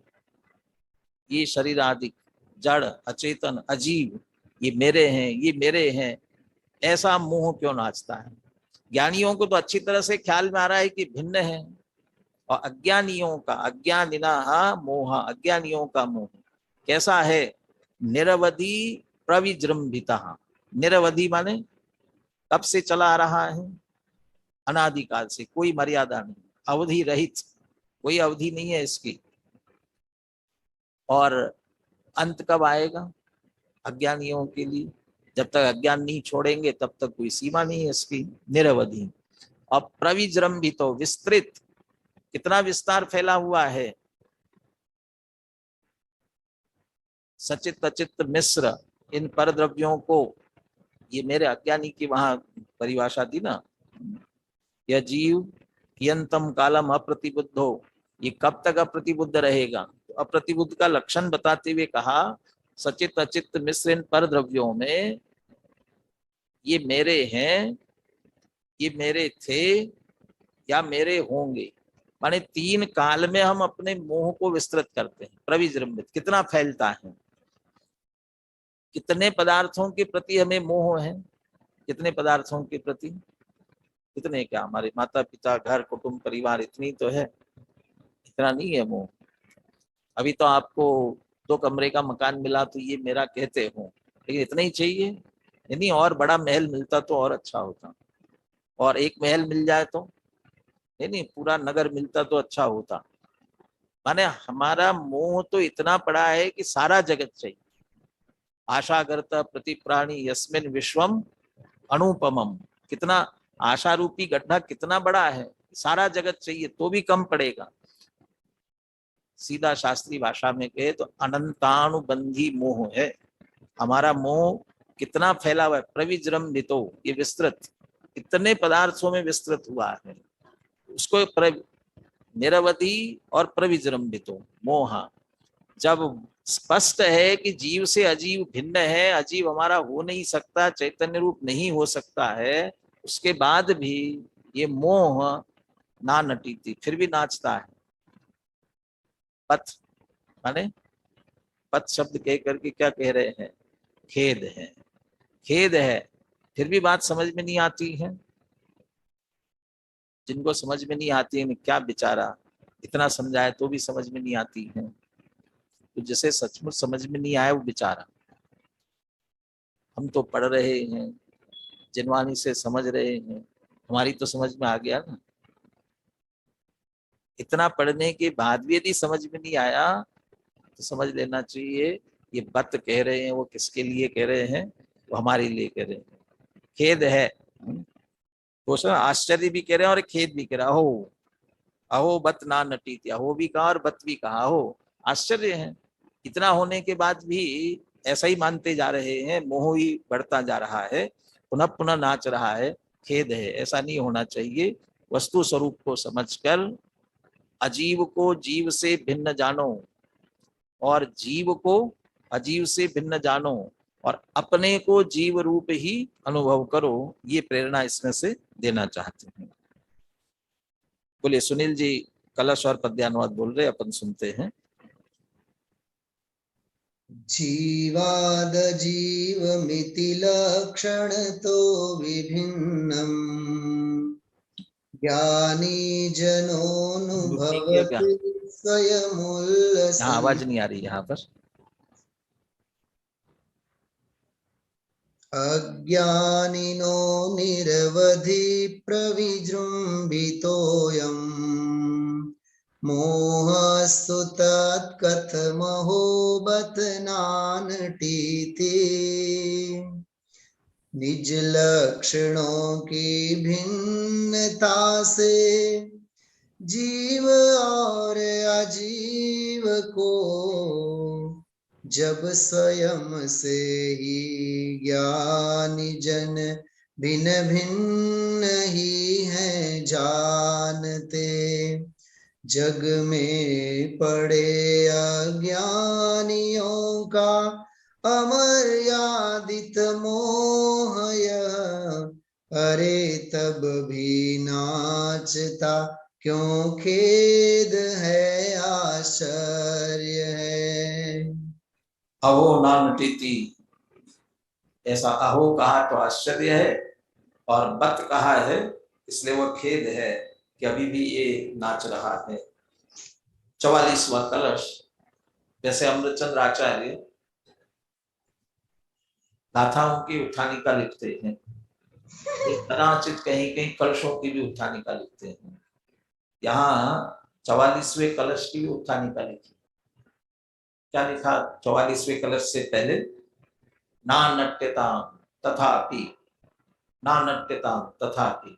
ये शरीर आदि जड़ अचेतन अजीव ये मेरे हैं ये मेरे हैं, ऐसा मोह क्यों नाचता है? ज्ञानियों को तो अच्छी तरह से ख्याल में आ रहा है कि भिन्न है, और अज्ञानियों का अज्ञानिना मोह, अज्ञानियों का मोह कैसा है? निरवधि प्रविजृंभिता, निरवधि माने कब से चला आ रहा है? अनादिकाल से, कोई मर्यादा नहीं, अवधि रहित, कोई अवधि नहीं है इसकी। और अंत कब आएगा अज्ञानियों के लिए? जब तक अज्ञान नहीं छोड़ेंगे तब तक कोई सीमा नहीं है इसकी, निरवधि। और प्रविजृंभित, विस्तृत, कितना विस्तार फैला हुआ है। सचित अचित मिश्र, इन पर द्रव्यों को, ये मेरे अज्ञानी की वहां परिभाषा थी ना, यह जीव यंतम कालम अप्रतिबुद्धो, ये कब तक अप्रतिबुद्ध रहेगा? तो अप्रतिबुद्ध का लक्षण बताते हुए कहा सचित अचित मिश्र इन पर द्रव्यों में ये मेरे हैं, ये मेरे थे या मेरे होंगे। माने तीन काल में हम अपने मोह को विस्तृत करते हैं। प्रविजृंभित कितना फैलता है, कितने पदार्थों के प्रति हमें मोह है, कितने पदार्थों के प्रति, कितने क्या, हमारे माता पिता घर कुटुंब परिवार इतनी तो है, इतना नहीं है मोह। अभी तो आपको 2 कमरे का मकान मिला तो ये मेरा कहते हो, लेकिन इतना ही चाहिए? यानी और बड़ा महल मिलता तो और अच्छा होता, और एक महल मिल जाए तो नहीं पूरा नगर मिलता तो अच्छा होता। माने हमारा मोह तो इतना पड़ा है कि सारा जगत चाहिए। आशा करता प्रति प्राणी यस्मिन विश्वम अनुपमम, कितना आशा रूपी गड्ढा कितना बड़ा है, सारा जगत चाहिए तो भी कम पड़ेगा। सीधा शास्त्रीय भाषा में कहे तो अनंतानुबंधी मोह है हमारा। मोह कितना फैला हुआ है, प्रविजृंभितो, ये विस्तृत, इतने पदार्थों में विस्तृत हुआ है। उसको निरवधि और प्रविजृंभितो मोह, जब स्पष्ट है कि जीव से अजीव भिन्न है, अजीव हमारा हो नहीं सकता, चैतन्य रूप नहीं हो सकता है, उसके बाद भी ये मोह ना नटीती, फिर भी नाचता है। पथ माने पथ शब्द कह करके क्या कह रहे हैं? खेद है, खेद है, फिर भी बात समझ में नहीं आती है। जिनको समझ में नहीं आती है क्या बेचारा, इतना समझाए तो भी समझ में नहीं आती है। तो जिसे सचमुच समझ में नहीं आया वो बेचारा। हम तो पढ़ रहे हैं, जिनवानी से समझ रहे हैं, हमारी तो समझ में आ गया ना। इतना पढ़ने के बाद भी यदि समझ में नहीं आया तो समझ लेना चाहिए ये बत कह रहे हैं वो किसके लिए कह रहे हैं, वो हमारे लिए कह रहे हैं। खेद है, वो सब आश्चर्य भी कह रहे हैं और खेद भी कह रहा हो। अहो बत ना नटी थी, अहो भी कहा और बत भी कहा। हो आश्चर्य है, इतना होने के बाद भी ऐसा ही मानते जा रहे हैं, मोह ही बढ़ता जा रहा है, पुनः पुनः नाच रहा है। खेद है, ऐसा नहीं होना चाहिए। वस्तु स्वरूप को समझकर अजीव को जीव से भिन्न जानो और जीव को अजीव से भिन्न जानो और अपने को जीव रूप ही अनुभव करो। ये प्रेरणा इसमें से देना चाहते हैं। बोलिए सुनील जी कलश और पद्यानुवाद बोल रहे, अपन सुनते हैं। जीवाद जीवमिति लक्षण तो विभिन्नम ज्ञानी जनोनुभवति स्वयमुल्लसम्। यहाँ आवाज नहीं आ रही यहाँ पर। अज्ञानिनो निरवधि प्रविजृम्भितोऽयम् मोहस्तु तत्कथमहो बत नानटीति। निज लक्षणों की भिन्नता से जीव और अजीव को जब स्वयं से ही ज्ञानी जन भिन्न भिन्न ही हैं जानते। जग में पड़े अज्ञानियों का अमर्यादित मोह यह, अरे तब भी नाचता क्यों खेद है आश्चर्य है। अहो ना नटीती, ऐसा अहो कहा तो आश्चर्य है और बत कहा है इसलिए वो खेद है कि अभी भी ये नाच रहा है। 44वां कलश। जैसे अमृतचंद्र आचार्य गाथाओं की उठानिका लिखते हैं, कदाचित कहीं कहीं कलशों की भी उठानिका लिखते हैं। यहाँ 44वें कलश की भी उठानिका लिखी। क्या लिखा 44वें कलश से पहले? ना नट्यताम तथापि, ना नट्यताम तथापि।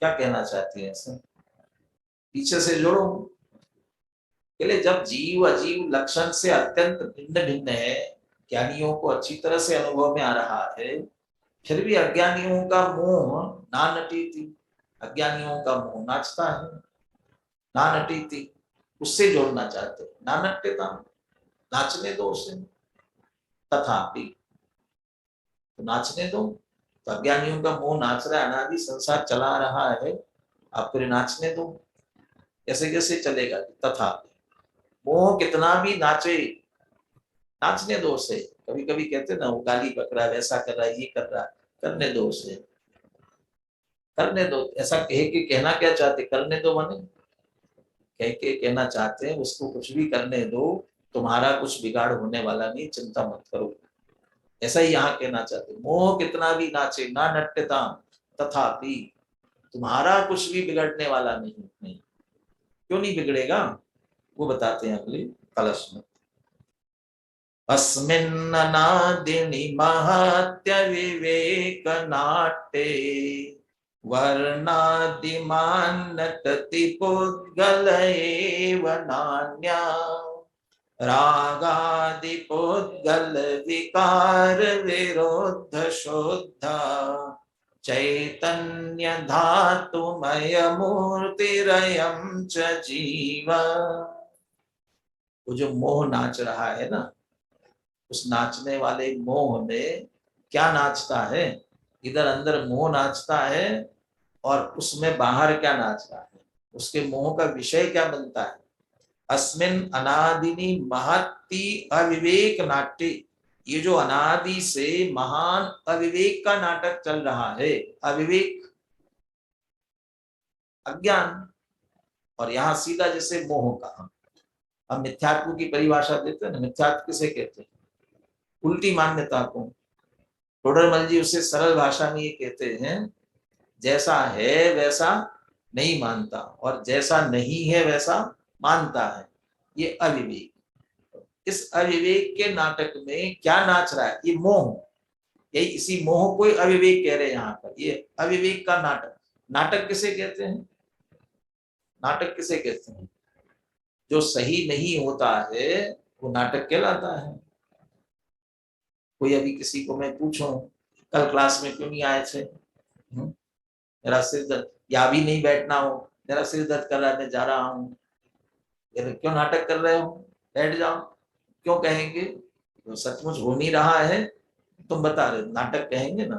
क्या कहना चाहती है इसमें? पीछे से जोड़ो। पहले जब जीव अजीव लक्षण से अत्यंत भिन्न भिन्न है, ज्ञानियों को अच्छी तरह से अनुभव में आ रहा है, फिर भी अज्ञानियों का मोह ना नटीति, अज्ञानियों का मोह नाचता है। ना नटीति उससे जोड़ना चाहते, ना नट्यता नाचने दो उसे, तथापि तो नाचने दो। तो अज्ञानियों का मोह नाच रहा है, अनादि संसार चला रहा है, आप फिर नाचने दो। ऐसे कैसे चलेगा? तथापि मोह कितना भी नाचे, नाचने दो उसे। कभी कभी कहते ना वो गाली बक रहा है, वैसा कर रहा है, ये कर रहा है, करने दो उसे, करने दो। ऐसा कह के कहना क्या चाहते? करने दो माने कह के कहना चाहते हैं उसको कुछ भी करने दो, तुम्हारा कुछ बिगाड़ होने वाला नहीं, चिंता मत करो। ऐसा ही यहाँ कहना चाहते। मोह कितना भी नाचे, ना नट्यता तथापि तुम्हारा कुछ भी बिगड़ने वाला नहीं। क्यों नहीं बिगड़ेगा वो बताते हैं अगले कलश में। अस्मिन्ननादिनि महत्य विवेक नाट्ये वर्णादिमान नटति पुद्गल एव नान्या रागादि पुद्गल विकार विरुद्ध शुद्ध चैतन्य धातुमय मूर्तिरयं च जीव। वो जो मोह नाच रहा है ना, उस नाचने वाले मोह में क्या नाचता है? इधर अंदर मोह नाचता है और उसमें बाहर क्या नाच रहा है? उसके मोह का विषय क्या बनता है? अस्मिन अनादिनी महत्ति अविवेक नाट्य, ये जो अनादि से महान अविवेक का नाटक चल रहा है, अविवेक अज्ञान, और यहां सीधा जैसे मोह कहा। अब मिथ्यात्व की परिभाषा देते हैं ना, मिथ्यात्व किसे कहते हैं? उल्टी मान्यता को। टोडरमल जी उसे सरल भाषा में ये कहते हैं, जैसा है वैसा नहीं मानता और जैसा नहीं है वैसा मानता है, ये अविवेक। इस अविवेक के नाटक में क्या नाच रहा है? ये मोह। यही इसी मोह को अविवेक कह रहे हैं यहाँ पर। ये अविवेक का नाटक। नाटक किसे कहते हैं? नाटक किसे कहते हैं? जो सही नहीं होता है वो नाटक कहलाता है। कोई अभी किसी को मैं पूछूं कल क्लास में क्यों नहीं आए थे, मेरा सिर दर्द, या भी नहीं बैठना हो, मेरा सिर दर्द कर रहा है मैं जा रहा हूँ, क्यों नाटक कर रहे हो, बैठ जाओ, क्यों कहेंगे? तो सचमुच हो नहीं रहा है, तुम बता रहे हो, नाटक कहेंगे ना।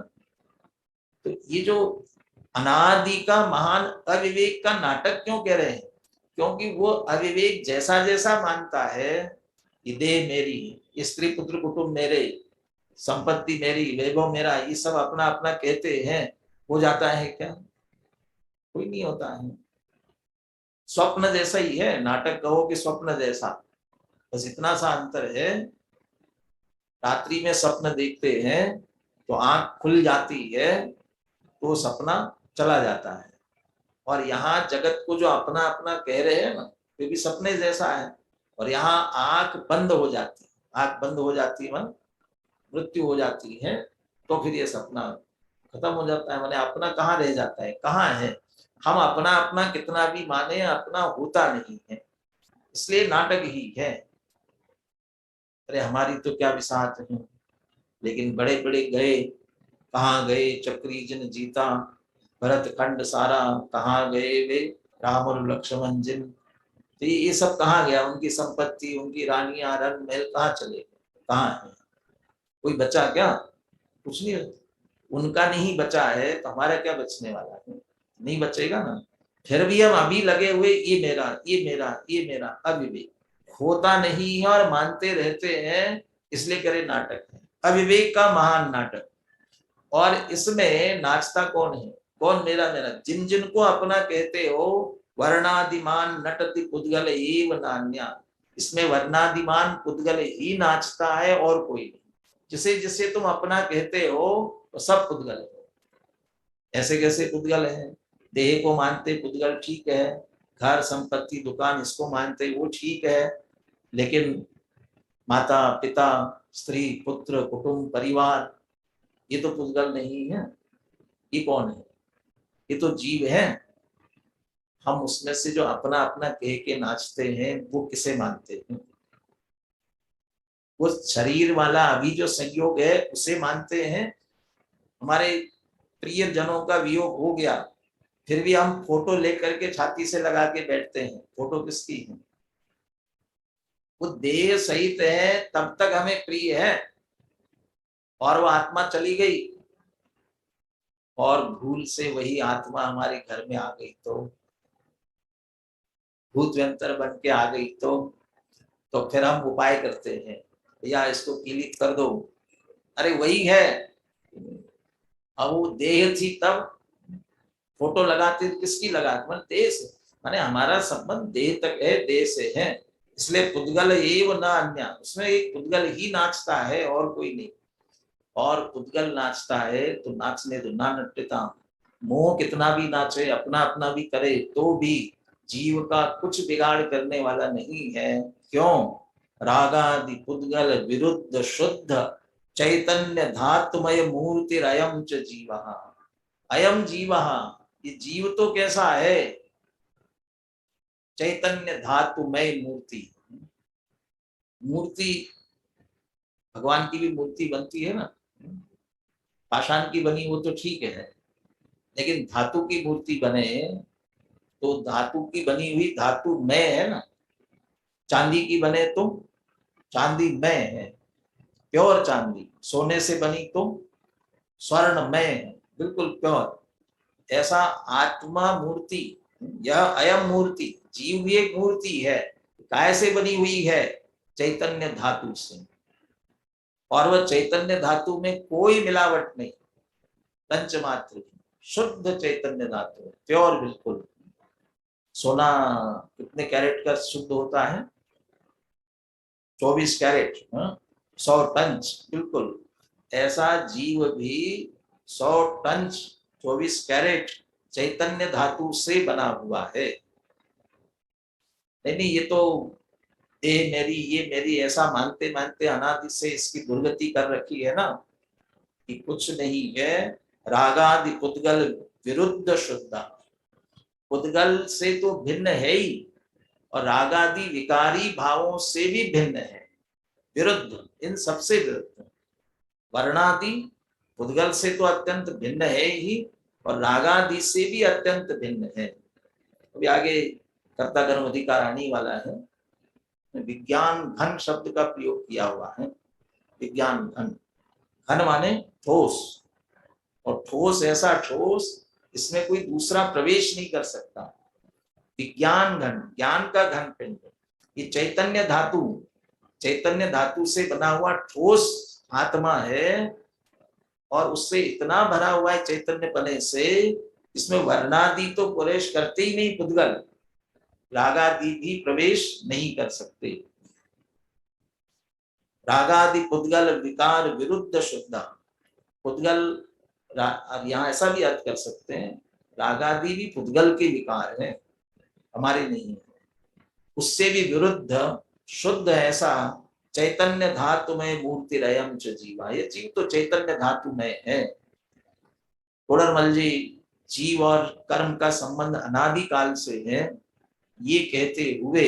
तो ये जो अनादि का महान अविवेक का नाटक क्यों कह रहे हैं? क्योंकि वो अविवेक जैसा जैसा मानता है, ये देह मेरी, ये स्त्री पुत्र कुटुंब मेरे, संपत्ति मेरी, वैभव मेरा, ये सब अपना अपना कहते हैं, हो जाता है क्या? कोई नहीं होता है। स्वप्न जैसा ही है, नाटक कहो कि स्वप्न जैसा, बस इतना सा अंतर है। रात्रि में स्वप्न देखते हैं तो आंख खुल जाती है तो सपना चला जाता है, और यहाँ जगत को जो अपना अपना कह रहे हैं ना, वो भी सपने जैसा है। और यहाँ आंख बंद हो जाती है, आंख बंद हो जाती है मन मृत्यु हो जाती है, तो फिर ये सपना खत्म हो जाता है। मैंने अपना कहाँ रह जाता है, कहाँ है? हम अपना अपना कितना भी माने, अपना होता नहीं है, इसलिए नाटक ही है। अरे हमारी तो क्या विसात है, लेकिन बड़े बड़े गए, कहाँ गए चक्री जिन जीता, भरत खंड सारा, कहाँ गए वे राम और लक्ष्मण जिन। तो ये सब कहाँ गया? उनकी संपत्ति, उनकी रानियां, रंग महल कहाँ चले गए, कहाँ है? कोई बचा क्या? कुछ नहीं, उनका नहीं बचा है तो हमारा क्या बचने वाला है? नहीं बचेगा ना। फिर भी हम अभी लगे हुए, ये मेरा, ये मेरा, ये मेरा, अविवेक होता नहीं है और मानते रहते हैं, इसलिए करे नाटक है, अविवेक का महान नाटक। और इसमें नाचता कौन है? कौन मेरा मेरा? जिन जिनको अपना कहते हो, वर्णादिमान नटति पुद्गल एव नान्या, इसमें वर्णादिमान पुद्गल ही नाचता है और कोई नहीं। जिसे जिसे तुम अपना कहते हो तो सब पुद्गल है। ऐसे कैसे पुद्गल है? देह को मानते पुद्गल ठीक है, घर संपत्ति दुकान इसको मानते वो ठीक है, लेकिन माता पिता स्त्री पुत्र कुटुंब परिवार ये तो पुद्गल नहीं है। ये कौन है? ये तो जीव है। हम उसमें से जो अपना अपना कह के नाचते हैं वो किसे मानते हैं? वो शरीर वाला अभी जो संयोग है उसे मानते हैं। हमारे प्रिय जनों का वियोग हो गया, फिर भी हम फोटो लेकर के छाती से लगा के बैठते हैं। फोटो किसकी है? वो देह सहित है तब तक हमें प्रिय है, और वो आत्मा चली गई और भूल से वही आत्मा हमारे घर में आ गई, तो भूत व्यंतर बन के आ गई, तो फिर हम उपाय करते हैं, भैया इसको पीड़ित कर दो। अरे वही है, अब वो देह थी तब फोटो लगाते, किसकी लगाते? मतलब देह से, माने हमारा संबंध देह तक है, देह से है, इसलिए पुद्गल एव न अन्य, उसमें एक पुद्गल ही नाचता है और कोई नहीं। और पुद्गल नाचता है तो नाचने दो, ना नट्यता। मोह कितना भी नाचे, अपना अपना भी करे, तो भी जीव का कुछ बिगाड़ करने वाला नहीं है। क्यों? रागादि पुद्गल विरुद्ध शुद्ध चैतन्य धातुमय मूर्ति अयम च जीवः। अयम जीवः, ये जीव तो कैसा है? चैतन्य धातुमय मूर्ति। मूर्ति भगवान की भी मूर्ति बनती है ना, पाषाण की बनी वो तो ठीक है, लेकिन धातु की मूर्ति बने तो धातु की बनी हुई धातु में है ना। चांदी की बने तो चांदी में है, प्योर चांदी। सोने से बनी तो स्वर्ण में है, बिल्कुल प्योर। ऐसा आत्मा मूर्ति, यह अयम मूर्ति, जीव भी एक मूर्ति है। काय से बनी हुई है? चैतन्य धातु से। और वह चैतन्य धातु में कोई मिलावट नहीं, पंचमात्र शुद्ध चैतन्य धातु है, प्योर बिल्कुल। सोना कितने कैरेट का शुद्ध होता है? 24 कैरेट, 100 टन, बिल्कुल ऐसा जीव भी 100 टन 24 कैरेट चैतन्य धातु से बना हुआ है। नहीं ये तो ये मेरी ऐसा मानते मानते अनादि से इसकी दुर्गति कर रखी है ना, कि कुछ नहीं है। रागादि पुद्गल विरुद्ध शुद्धा, पुद्गल से तो भिन्न है ही, और रागादि विकारी भावों से भी भिन्न है, विरुद्ध, इन सबसे विरुद्ध। वर्णादि पुद्गल से तो अत्यंत भिन्न है ही, और रागादि से भी अत्यंत भिन्न है। अभी आगे कर्ता कर्म अधिकार आने वाला है। विज्ञान घन शब्द का प्रयोग किया हुआ है। विज्ञान घन, घन माने ठोस, और ठोस ऐसा ठोस इसमें कोई दूसरा प्रवेश नहीं कर सकता। विज्ञान घन, ज्ञान का घन पिंड। ये चैतन्य धातु, चैतन्य धातु से बना हुआ ठोस आत्मा है, और उससे इतना भरा हुआ है चैतन्य पने से, इसमें वर्णादि तो प्रवेश करते ही नहीं, पुद्गल रागादि भी प्रवेश नहीं कर सकते। रागादि पुद्गल विकार विरुद्ध शुद्धा, पुद्गल, यहाँ ऐसा भी अर्थ कर सकते हैं, रागादि भी पुद्गल के विकार है, हमारे नहीं है, उससे भी विरुद्ध शुद्ध ऐसा चैतन्य धातु में मूर्ति रयम च जीवा। ये जीव तो चैतन्य धातु में है। कोडरमल जी जीव और कर्म का संबंध अनादि काल से है, ये कहते हुए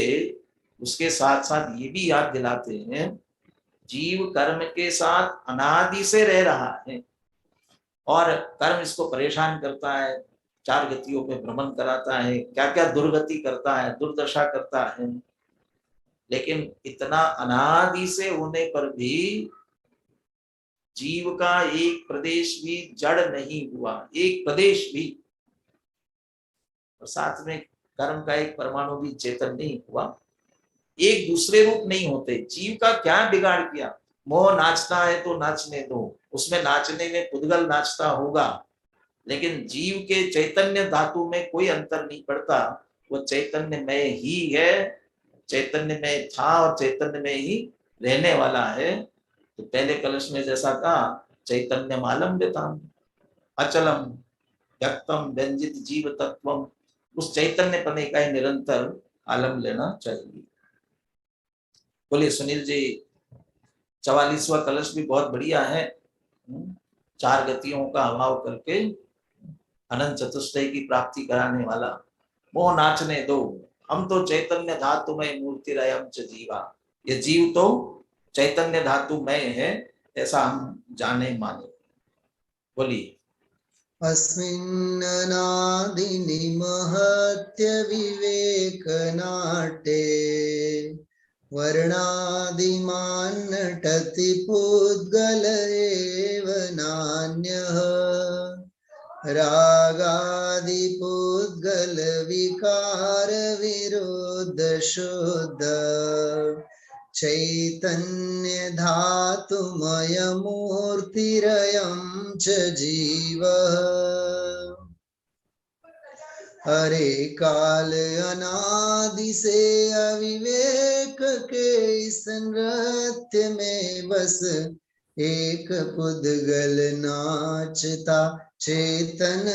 उसके साथ साथ ये भी याद दिलाते हैं, जीव कर्म के साथ अनादि से रह रहा है, और कर्म इसको परेशान करता है, 4 गतियों पे भ्रमण कराता है, क्या क्या दुर्गति करता है, दुर्दशा करता है। लेकिन इतना अनादि से होने पर भी जीव का एक प्रदेश भी जड़ नहीं हुआ, एक प्रदेश भी, और साथ में कर्म का एक परमाणु भी चेतन नहीं हुआ। एक दूसरे रूप नहीं होते। जीव का क्या बिगाड़ किया? मोह नाचता है तो नाचने दो, उसमें नाचने में पुद्गल नाचता होगा, लेकिन जीव के चैतन्य धातु में कोई अंतर नहीं पड़ता। वो चैतन्य में ही है, चैतन्य में था और चैतन्य में ही रहने वाला है। तो पहले कलश में जैसा कहा, चैतन्य मालम्बितम अचलम व्यक्तम व्यंजित जीव तत्वम, उस चैतन्य पने का ही निरंतर आलम लेना चाहिए। बोलिए सुनील जी। 44वां कलश भी बहुत बढ़िया है। 4 गतियों का अभाव करके अनंत चतुष्टय की प्राप्ति कराने वाला। मोह नाचने दो, हम तो चैतन्य धातु में मूर्ति रयम च जीवा। ये जीव तो चैतन्य धातु में है, ऐसा हम जाने माने। बोलिए। अस्मिन्ननादिनि महत्य विवेक नाट्ये वर्णादिमान् नटति पुद्गल एव नान्यः रागादि पुद्गल विकार विरुद्ध शुद्ध चैतन्य धातुमय मूर्तिरयं च जीवः। हरे काल अनादि से अविवेक के इस नृत्य में बस एक पुद्गल नाचता, चेतन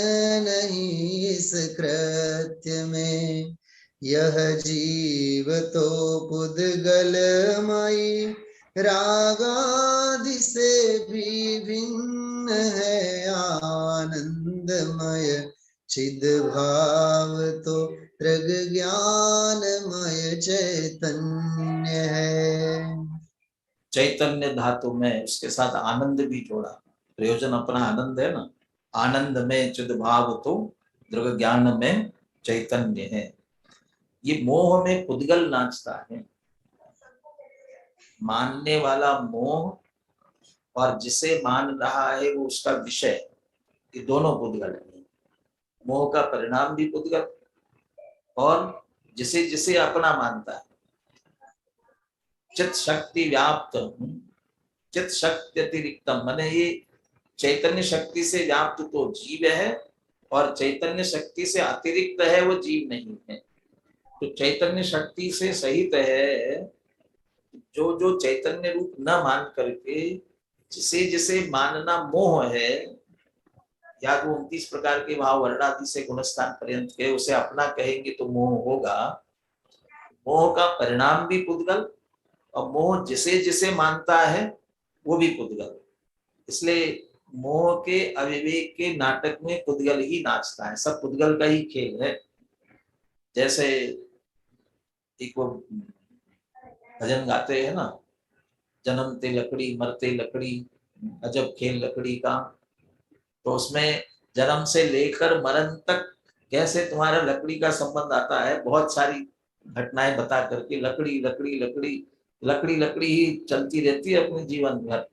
नहीं इस कृत्य में। यह जीव तो पुद्गलमयी रागादि से भी भिन्न है, आनंदमय चिद भाव तो दृग ज्ञानमय चैतन्य है। चैतन्य धातु में उसके साथ आनंद भी जोड़ा। प्रयोजन अपना आनंद है ना। आनंद में चिद भाव तो दृग ज्ञान में चैतन्य है। ये मोह में पुद्गल नाचता है। मानने वाला मोह और जिसे मान रहा है वो उसका विषय, ये दोनों पुद्गल है। मोह का परिणाम भी पुद्गल, और जिसे जिसे अपना मानता है। चित शक्ति व्याप्त, चित शक्ति अतिरिक्तम, माने ये चैतन्य शक्ति से व्याप्त तो जीव है, और चैतन्य शक्ति से अतिरिक्त है वो जीव नहीं है। तो चैतन्य शक्ति से सहित है, जो जो चैतन्य रूप न मान करके जिसे जिसे मानना मोह है, या तो 29 प्रकार के भाव वर्णादि से गुणस्थान पर्यंत के उसे अपना कहेंगे तो मोह होगा। मोह का परिणाम भी पुद्गल, और मोह जिसे जिसे मानता है वो भी पुद्गल। इसलिए मोह के अविवेक के नाटक में पुद्गल ही नाचता है, सब पुद्गल का ही खेल है। जैसे एक वो भजन गाते हैं ना, जन्मते लकड़ी मरते लकड़ी, अजब खेल लकड़ी का। तो उसमें जन्म से लेकर मरण तक कैसे तुम्हारा लकड़ी का संबंध आता है, बहुत सारी घटनाएं बता करके लकड़ी लकड़ी लकड़ी लकड़ी लकड़ी ही चलती रहती है अपने जीवन भर।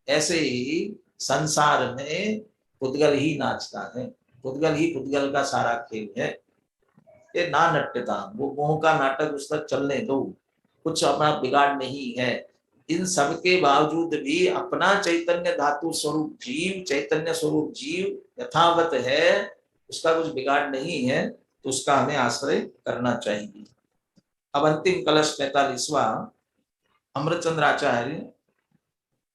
ऐसे ही संसार में पुद्गल ही नाचता है, पुद्गल ही पुद्गल का सारा खेल है। ये ना नट्यता, वो मोह का नाटक उस तक चलने दो, कुछ अपना बिगाड़ नहीं है। इन सब के बावजूद भी अपना चैतन्य धातु स्वरूप जीव, चैतन्य स्वरूप जीव यथावत है, उसका कुछ बिगाड़ नहीं है, तो उसका हमें आश्रय करना चाहिए। अब अंतिम कलश 45वां। अमृतचंद्र आचार्य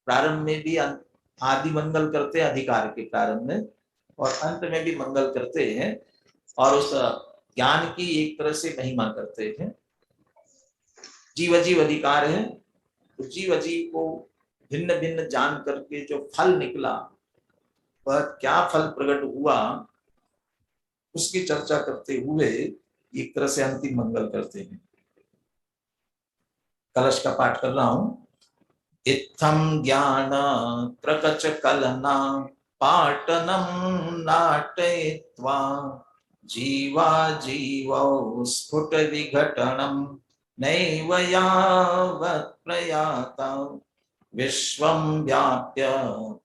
प्रारंभ में भी आदि मंगल करते हैं, अधिकार के प्रारंभ में, और अंत में भी मंगल करते हैं, और उस ज्ञान की एक तरह से महिमा करते हैं। जीव अजीव अधिकार है, तो जीव अजीव को भिन्न भिन्न जान करके जो फल निकला, वह क्या फल प्रकट हुआ, उसकी चर्चा करते हुए एक तरह से अंतिम मंगल करते हैं। कलश का पाठ कर रहा हूं। इत्थम ज्ञान प्रकच कलना पाटनम नाटयित्वा जीवा जीवौ स्फुट विघटनम नैव यावत् प्रयाता विश्वं व्याप्य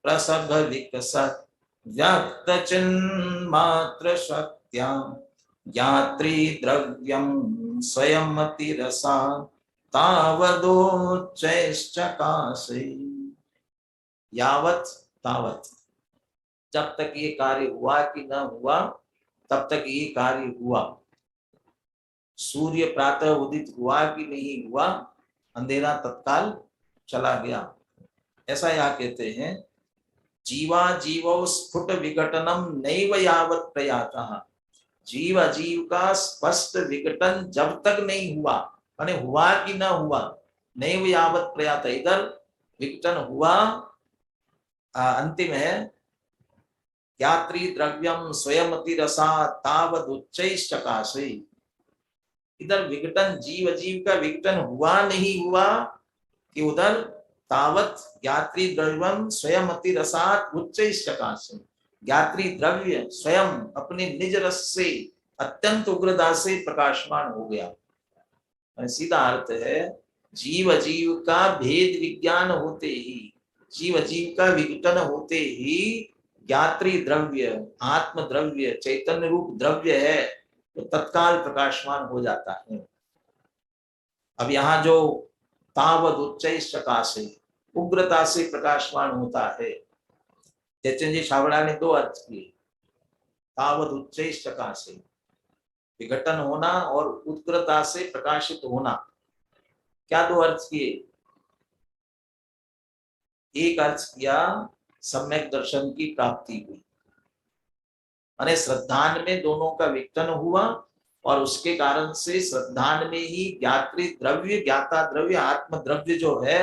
प्रसभ विकसत् व्यक्त चिन्मात्र शक्त्या ज्ञात्री द्रव्यं स्वयमतिरसा तावदोच्चैश्चकासे। यावत तावत, जब तक ये कार्य हुआ कि न हुआ तब तक ये कार्य हुआ। सूर्य प्रातः उदित हुआ कि नहीं हुआ, अंधेरा तत्काल चला गया। ऐसा यहाँ कहते हैं, जीवा जीवो स्फुट विघटनम नैव यावत् प्रयातः। जीव अजीव का स्पष्ट विघटन जब तक नहीं हुआ, माने हुआ कि ना हुआ, नैव यावत् प्रयात, इधर विघटन हुआ, अंतिम है ज्ञात्री द्रव्यम स्वयमति रसा तावदुच्चैश्चकासे। इधर विघटन जीव अजीव का विघटन हुआ नहीं हुआ कि उधर तावत ज्ञात्री द्रव्यम स्वयमति रसात उच्चैश्चकासे। ज्ञात्री द्रव्य स्वयं अपने निज रस से अत्यंत उग्रता से प्रकाशमान हो गया। सीधा अर्थ है, जीव अजीव का भेद विज्ञान होते ही, जीव अजीव का विघटन होते ही ज्ञात्री द्रव्य, आत्म द्रव्य, चैतन्य रूप द्रव्य है, तो तत्काल प्रकाशमान हो जाता है। अब यहाँ जो तावद उच्चैश्चकासे, उग्रता से प्रकाशमान होता है, चैतन्य जी छाबड़ा ने दो अर्थ किए, तावद उच्चैश्चकासे, विघटन होना और उग्रता से प्रकाशित होना। क्या दो अर्थ किए? एक अर्थ किया सम्यक दर्शन की प्राप्ति हुई, माने श्रद्धान में दोनों का विघटन हुआ, और उसके कारण से श्रद्धान में ही ज्ञात्री द्रव्य, ज्ञाता द्रव्य, आत्म द्रव्य जो है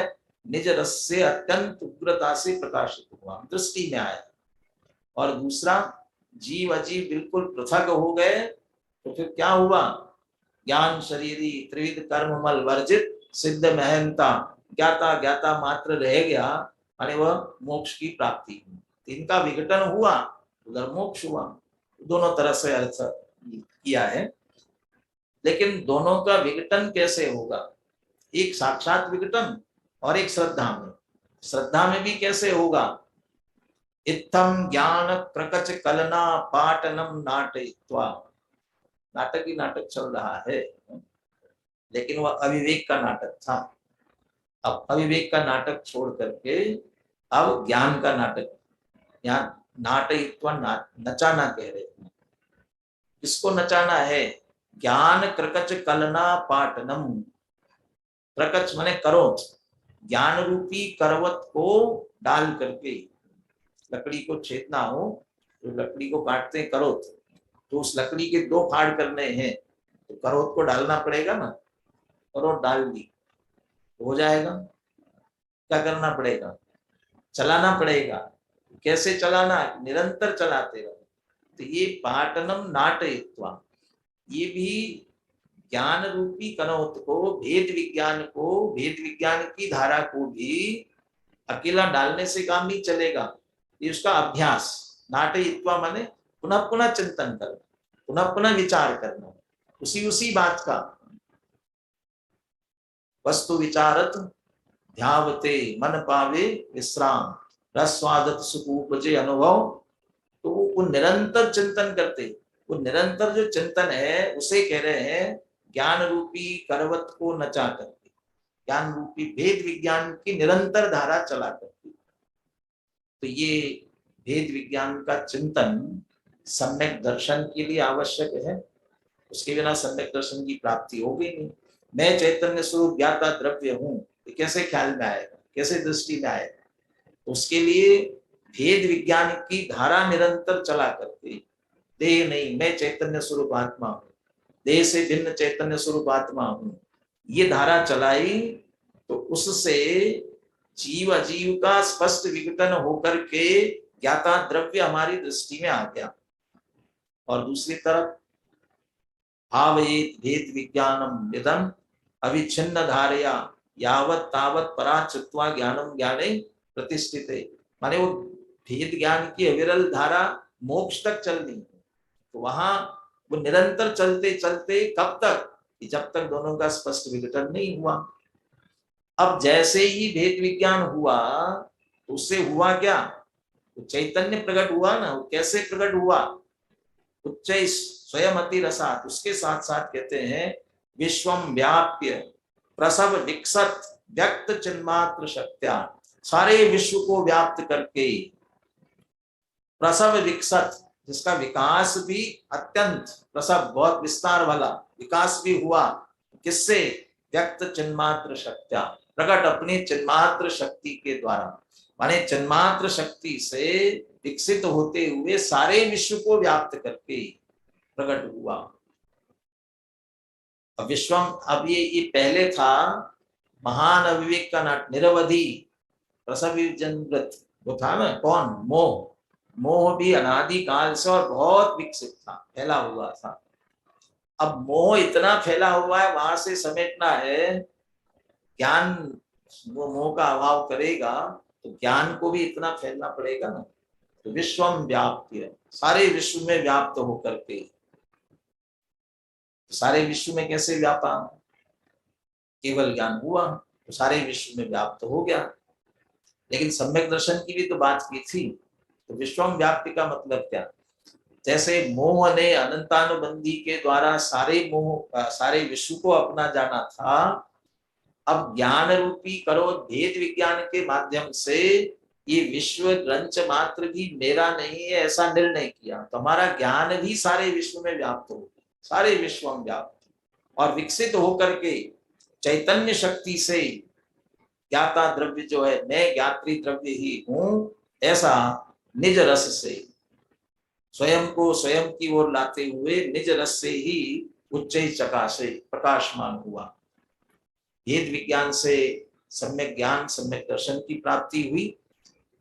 निज रस से अत्यंत उग्रता से प्रकाशित हुआ, दृष्टि में आया। और दूसरा, जीव अजीव बिल्कुल पृथक हो गए, तो फिर क्या हुआ? ज्ञान शरीरी त्रिविध कर्म मल वर्जित सिद्ध महंता, ज्ञाता ज्ञाता मात्र रह गया, माने वह मोक्ष की प्राप्ति हुई। इनका विघटन हुआ, उधर मोक्ष हुआ। दोनों तरह से अर्थ किया है, लेकिन दोनों का विघटन कैसे होगा? एक साक्षात विघटन और एक श्रद्धा में। श्रद्धा में भी कैसे होगा? इत्थम ज्ञान प्रकच कलना पाटनम नाटयित्वा। नाटक ही नाटक चल रहा है, लेकिन वह अविवेक का नाटक था। अब अविवेक का नाटक छोड़ करके अब ज्ञान का नाटक, यहाँ नाटयित्वा, नचाना कह रहे हैं। किसको नचाना है? ज्ञान क्रकच कलना पाटनम, प्रकच माने करोत, ज्ञान रूपी करवत को डाल करके, लकड़ी को छेदना हो तो लकड़ी को काटते हैं करोत, तो उस लकड़ी के 2 फाड़ करने हैं तो करोत को डालना पड़ेगा ना, करोत डाल दी हो जाएगा। क्या करना पड़ेगा? चलाना पड़ेगा। कैसे चलाना? निरंतर चलाते रहो। तो ये पाटनम नाटयित्वा, ये भी ज्ञान रूपी कनौत को, भेद विज्ञान को, भेद विज्ञान की धारा को भी अकेला डालने से काम नहीं चलेगा, ये उसका अभ्यास। नाटयित्वा माने पुनः पुनः चिंतन करना, पुनः पुनः विचार करना, उसी बात का। वस्तु विचारत ध्यावते मन पावे विश्राम, रस्वादत सुख उपजे अनुभव। तो वो निरंतर चिंतन करते, वो निरंतर जो चिंतन है उसे कह रहे हैं ज्ञान रूपी करवत को नचा करके, ज्ञान रूपी भेद विज्ञान की निरंतर धारा चला करके। तो ये भेद विज्ञान का चिंतन सम्यक दर्शन के लिए आवश्यक है, उसके बिना सम्यक दर्शन की प्राप्ति होगी नहीं। मैं चैतन्य स्वरूप ज्ञाता द्रव्य हूं, ये कैसे ख्याल में आएगा, कैसे दृष्टि में आएगा? उसके लिए भेद विज्ञान की धारा निरंतर चला करके, देह नहीं, मैं चैतन्य स्वरूप आत्मा हूं, देह से भिन्न चैतन्य स्वरूप आत्मा हूं, ये धारा चलाई तो उससे जीव अजीव का स्पष्ट विघटन होकर के ज्ञाता द्रव्य हमारी दृष्टि में आ गया। और दूसरी तरफ भावयेत भेद विज्ञानम यदम अविच्छिन्न धारया यावत तावत पराचित्वा ज्ञानम ज्ञाने प्रतिष्ठिते, माने वो भेद ज्ञान की अविरल धारा मोक्ष तक चलनी है। तो वहां वो निरंतर चलते चलते कब तक? जब तक दोनों का स्पष्ट विघटन नहीं हुआ। अब जैसे ही भेद विज्ञान हुआ तो उससे हुआ क्या? तो चैतन्य प्रकट हुआ ना। वो कैसे प्रकट हुआ? उच्च स्वयं अति रसात, उसके साथ साथ कहते हैं विश्वम व्याप्य प्रसव विकसत व्यक्त चिन्मात्र शक्त्या, सारे विश्व को व्याप्त करके प्रसव विकसत, जिसका विकास भी अत्यंत, प्रसव बहुत विस्तार वाला विकास भी हुआ, किससे? व्यक्त चिन्मात्र शक्त्या, प्रकट अपनी चिन्मात्र शक्ति के द्वारा, माने चिन्मात्र शक्ति से विकसित होते हुए सारे विश्व को व्याप्त करके प्रकट हुआ। अब विश्वम, अब ये पहले था महान अविवेक का नाट, निरवधि प्रसवजनव्रत, वो था ना कौन? मोह। मोह भी अनादि काल से और बहुत विकसित था, फैला हुआ था। अब मोह इतना फैला हुआ है, वहां से समेटना है ज्ञान, वो मोह का अभाव करेगा तो ज्ञान को भी इतना फैलना पड़ेगा ना। तो विश्वम व्याप्य, सारे विश्व में व्याप्त होकर के, सारे विश्व में कैसे व्यापा? केवल ज्ञान हुआ तो सारे विश्व में व्याप्त हो गया। लेकिन सम्यक दर्शन की भी तो बात की थी। तो विश्वम व्याप्ति का मतलब क्या? जैसे मोह ने अनंतानुबंधी के द्वारा सारे विश्व को अपना जाना था, अब ज्ञान रूपी करो भेद विज्ञान के माध्यम से ये विश्व रंच मात्र भी मेरा नहीं है ऐसा निर्णय किया, तो हमारा ज्ञान भी सारे विश्व में व्याप्त हो, सारे विश्व में व्याप्त और विकसित होकर के चैतन्य शक्ति से ज्ञाता द्रव्य जो है, मैं ज्ञात्री द्रव्य ही हूं, ऐसा निज रस से स्वयं को स्वयं की ओर लाते हुए निज रस से ही उच्च चकाशे प्रकाशमान हुआ। भेद विज्ञान से सम्यक ज्ञान सम्यक दर्शन की प्राप्ति हुई।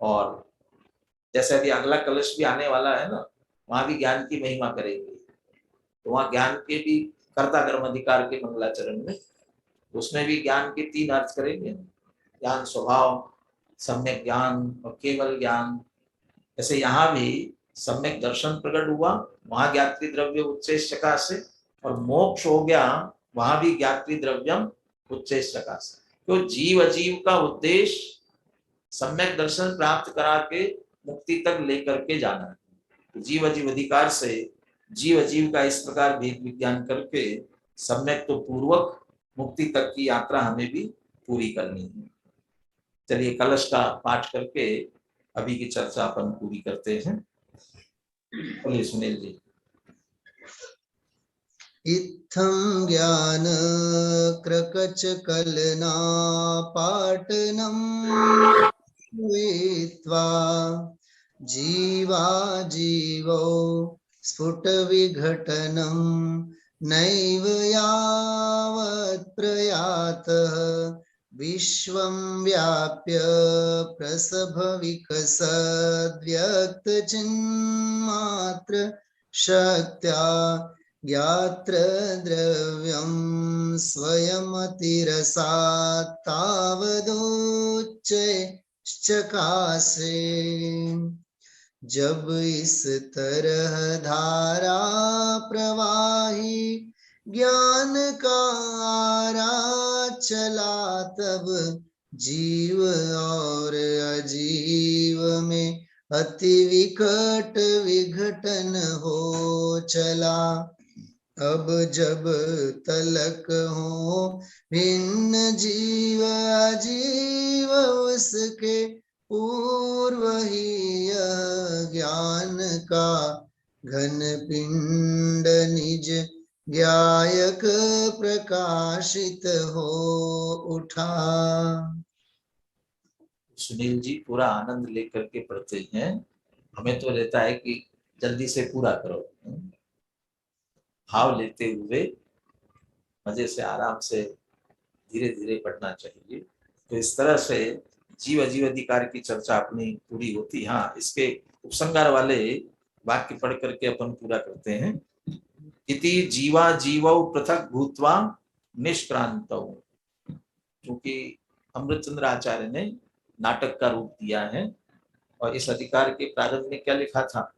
और जैसे अभी अगला कलश भी आने वाला है ना, वहां भी ज्ञान की महिमा करेंगे, तो वहां ज्ञान के भी कर्ता कर्म अधिकार के मंगलाचरण में, उसमें भी ज्ञान के 3 अर्थ करेंगे, ज्ञान स्वभाव, सम्यक ज्ञान और केवल ज्ञान। जैसे यहाँ भी सम्यक दर्शन प्रकट हुआ, वहां ज्ञात्री द्रव्य उच्चेश चकाशे, और मोक्ष हो गया, वहां भी ज्ञात्री द्रव्यम उच्चेश चकाशे। तो जीव अजीव का उद्देश्य सम्यक दर्शन प्राप्त करा के मुक्ति तक लेकर के जाना है। तो जीव अजीव अधिकार से जीव अजीव का इस प्रकार भेद विज्ञान करके सम्यक तो पूर्वक मुक्ति तक की यात्रा हमें भी पूरी करनी है। चलिए कलश का पाठ करके अभी की चर्चा अपन पूरी करते हैं। बोलिए सुनील जी। इत्थं ज्ञान क्रकच कलना पाटनं वित्वा जीवा जीवो स्फुट विघटनं नैव यावत् प्रयातः विश्वं व्याप्य प्रसभ विकसद् चिन्मात्र शक्त्या ज्ञात्र द्रव्यं स्वयमतिरसात् तावदुच्चकासे। जब इस तरह धारा प्रवाही ज्ञान का आरा चला, तब जीव और अजीव में अति विकट विघटन हो चला। अब जब तलक हो भिन्न जीव अजीव, उसके पूर्व ही यह ज्ञान का घन पिंड निज ज्ञायक प्रकाशित हो उठा। सुनील जी पूरा आनंद लेकर के पढ़ते हैं, हमें तो रहता है कि जल्दी से पूरा करो, भाव लेते हुए मजे से आराम से धीरे धीरे पढ़ना चाहिए। तो इस तरह से जीव अजीव अधिकार की चर्चा अपनी पूरी होती। हाँ, इसके उपसंहार वाले वाक्य पढ़ करके अपन पूरा करते हैं। इति जीवा जीवौ पृथक भूत्वा निष्क्रांतौ। क्योंकि अमृतचंद्र आचार्य ने नाटक का रूप दिया है और इस अधिकार के प्रारंभ में क्या लिखा था?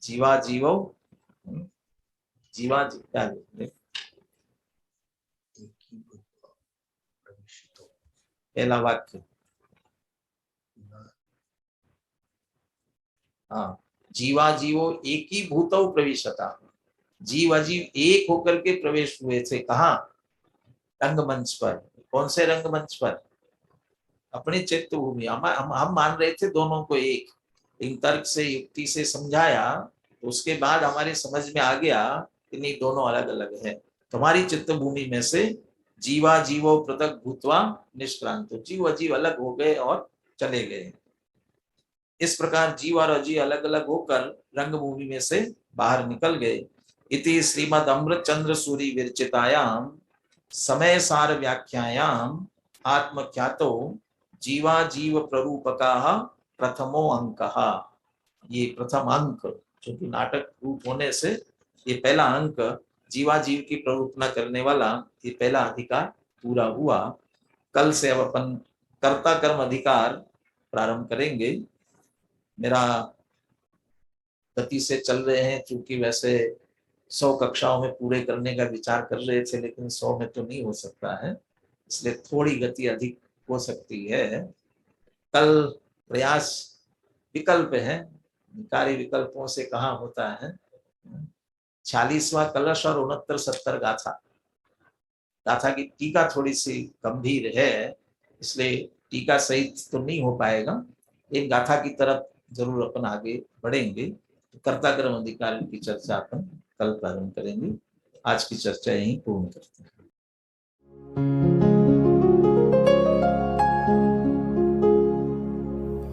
जीवा जीवौ, जीवा क्या पहला वाक्य, हाँ, जीवा जीवो एक ही भूतौ प्रवेशता। जीव अजीव एक होकर के प्रवेश हुए थे। कहाँ? रंगमंच पर। कौन से रंगमंच पर? अपनी चित्त भूमि। हम मान रहे थे दोनों को एक, इन तर्क से युक्ति से समझाया तो उसके बाद हमारे समझ में आ गया कि नहीं, दोनों अलग अलग है। तुम्हारी चित्त भूमि में से जीवा जीवो पृथक भूत्वा निष्क्रांतो, जीव अजीव अलग हो गए और चले गए। इस प्रकार जीव और अजीव अलग अलग होकर रंगभूमि में से बाहर निकल गए। इति श्रीमद् अमृतचंद्र सूरि विरचितायाम समय सार व्याख्यायाम आत्मख्यातो जीवा जीव प्ररूपकाः प्रथमो अंकः। ये प्रथम अंक, क्योंकि नाटक रूप होने से ये पहला अंक जीवा जीव की प्ररूपना करने वाला ये पहला अधिकार पूरा हुआ। कल से अब अपन कर्ता कर्म अधिकार प्रारंभ करेंगे। मेरा गति से चल रहे हैं, क्योंकि वैसे 100 कक्षाओं में पूरे करने का विचार कर रहे थे, लेकिन 100 में तो नहीं हो सकता है, इसलिए थोड़ी गति अधिक हो सकती है। कल प्रयास विकल्प है, कार्य विकल्पों से कहाँ होता है। 46वां कलश और 69-70 गाथा। गाथा की टीका थोड़ी सी गंभीर है, इसलिए टीका सहित तो नहीं हो पाएगा। एक गाथा की तरफ जरूर अपन आगे बढ़ेंगे। तो कर्ता कर्म अधिकार की चर्चा अपन कल प्रारंभ करेंगे। आज की चर्चा यहीं पूर्ण करते हैं।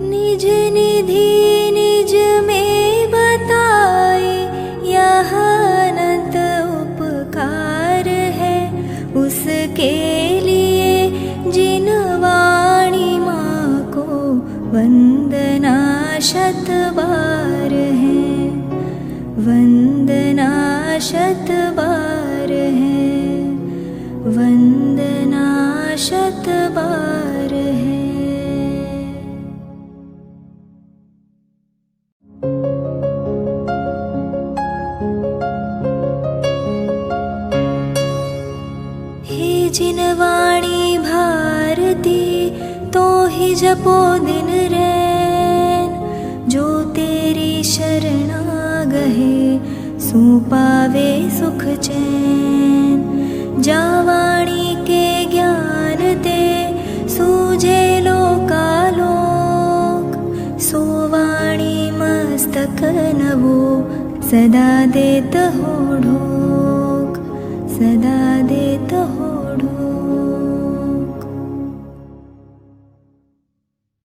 निज निधि निज में बताए, यह अनंत उपकार है उसके लिए जिन वाणी माँ को वंदना शत बार है, वंदना शत बार है, वंदना शत बार है। हे जिन वाणी भारती तो ही जपो दिन रैन, जो तेरी शरणा गहे सो पावे सुख चैन। जा वाणी के ज्ञान ते सूझे लोकालोक, सो वाणी मस्तक नवो सदा देत हो ढोल।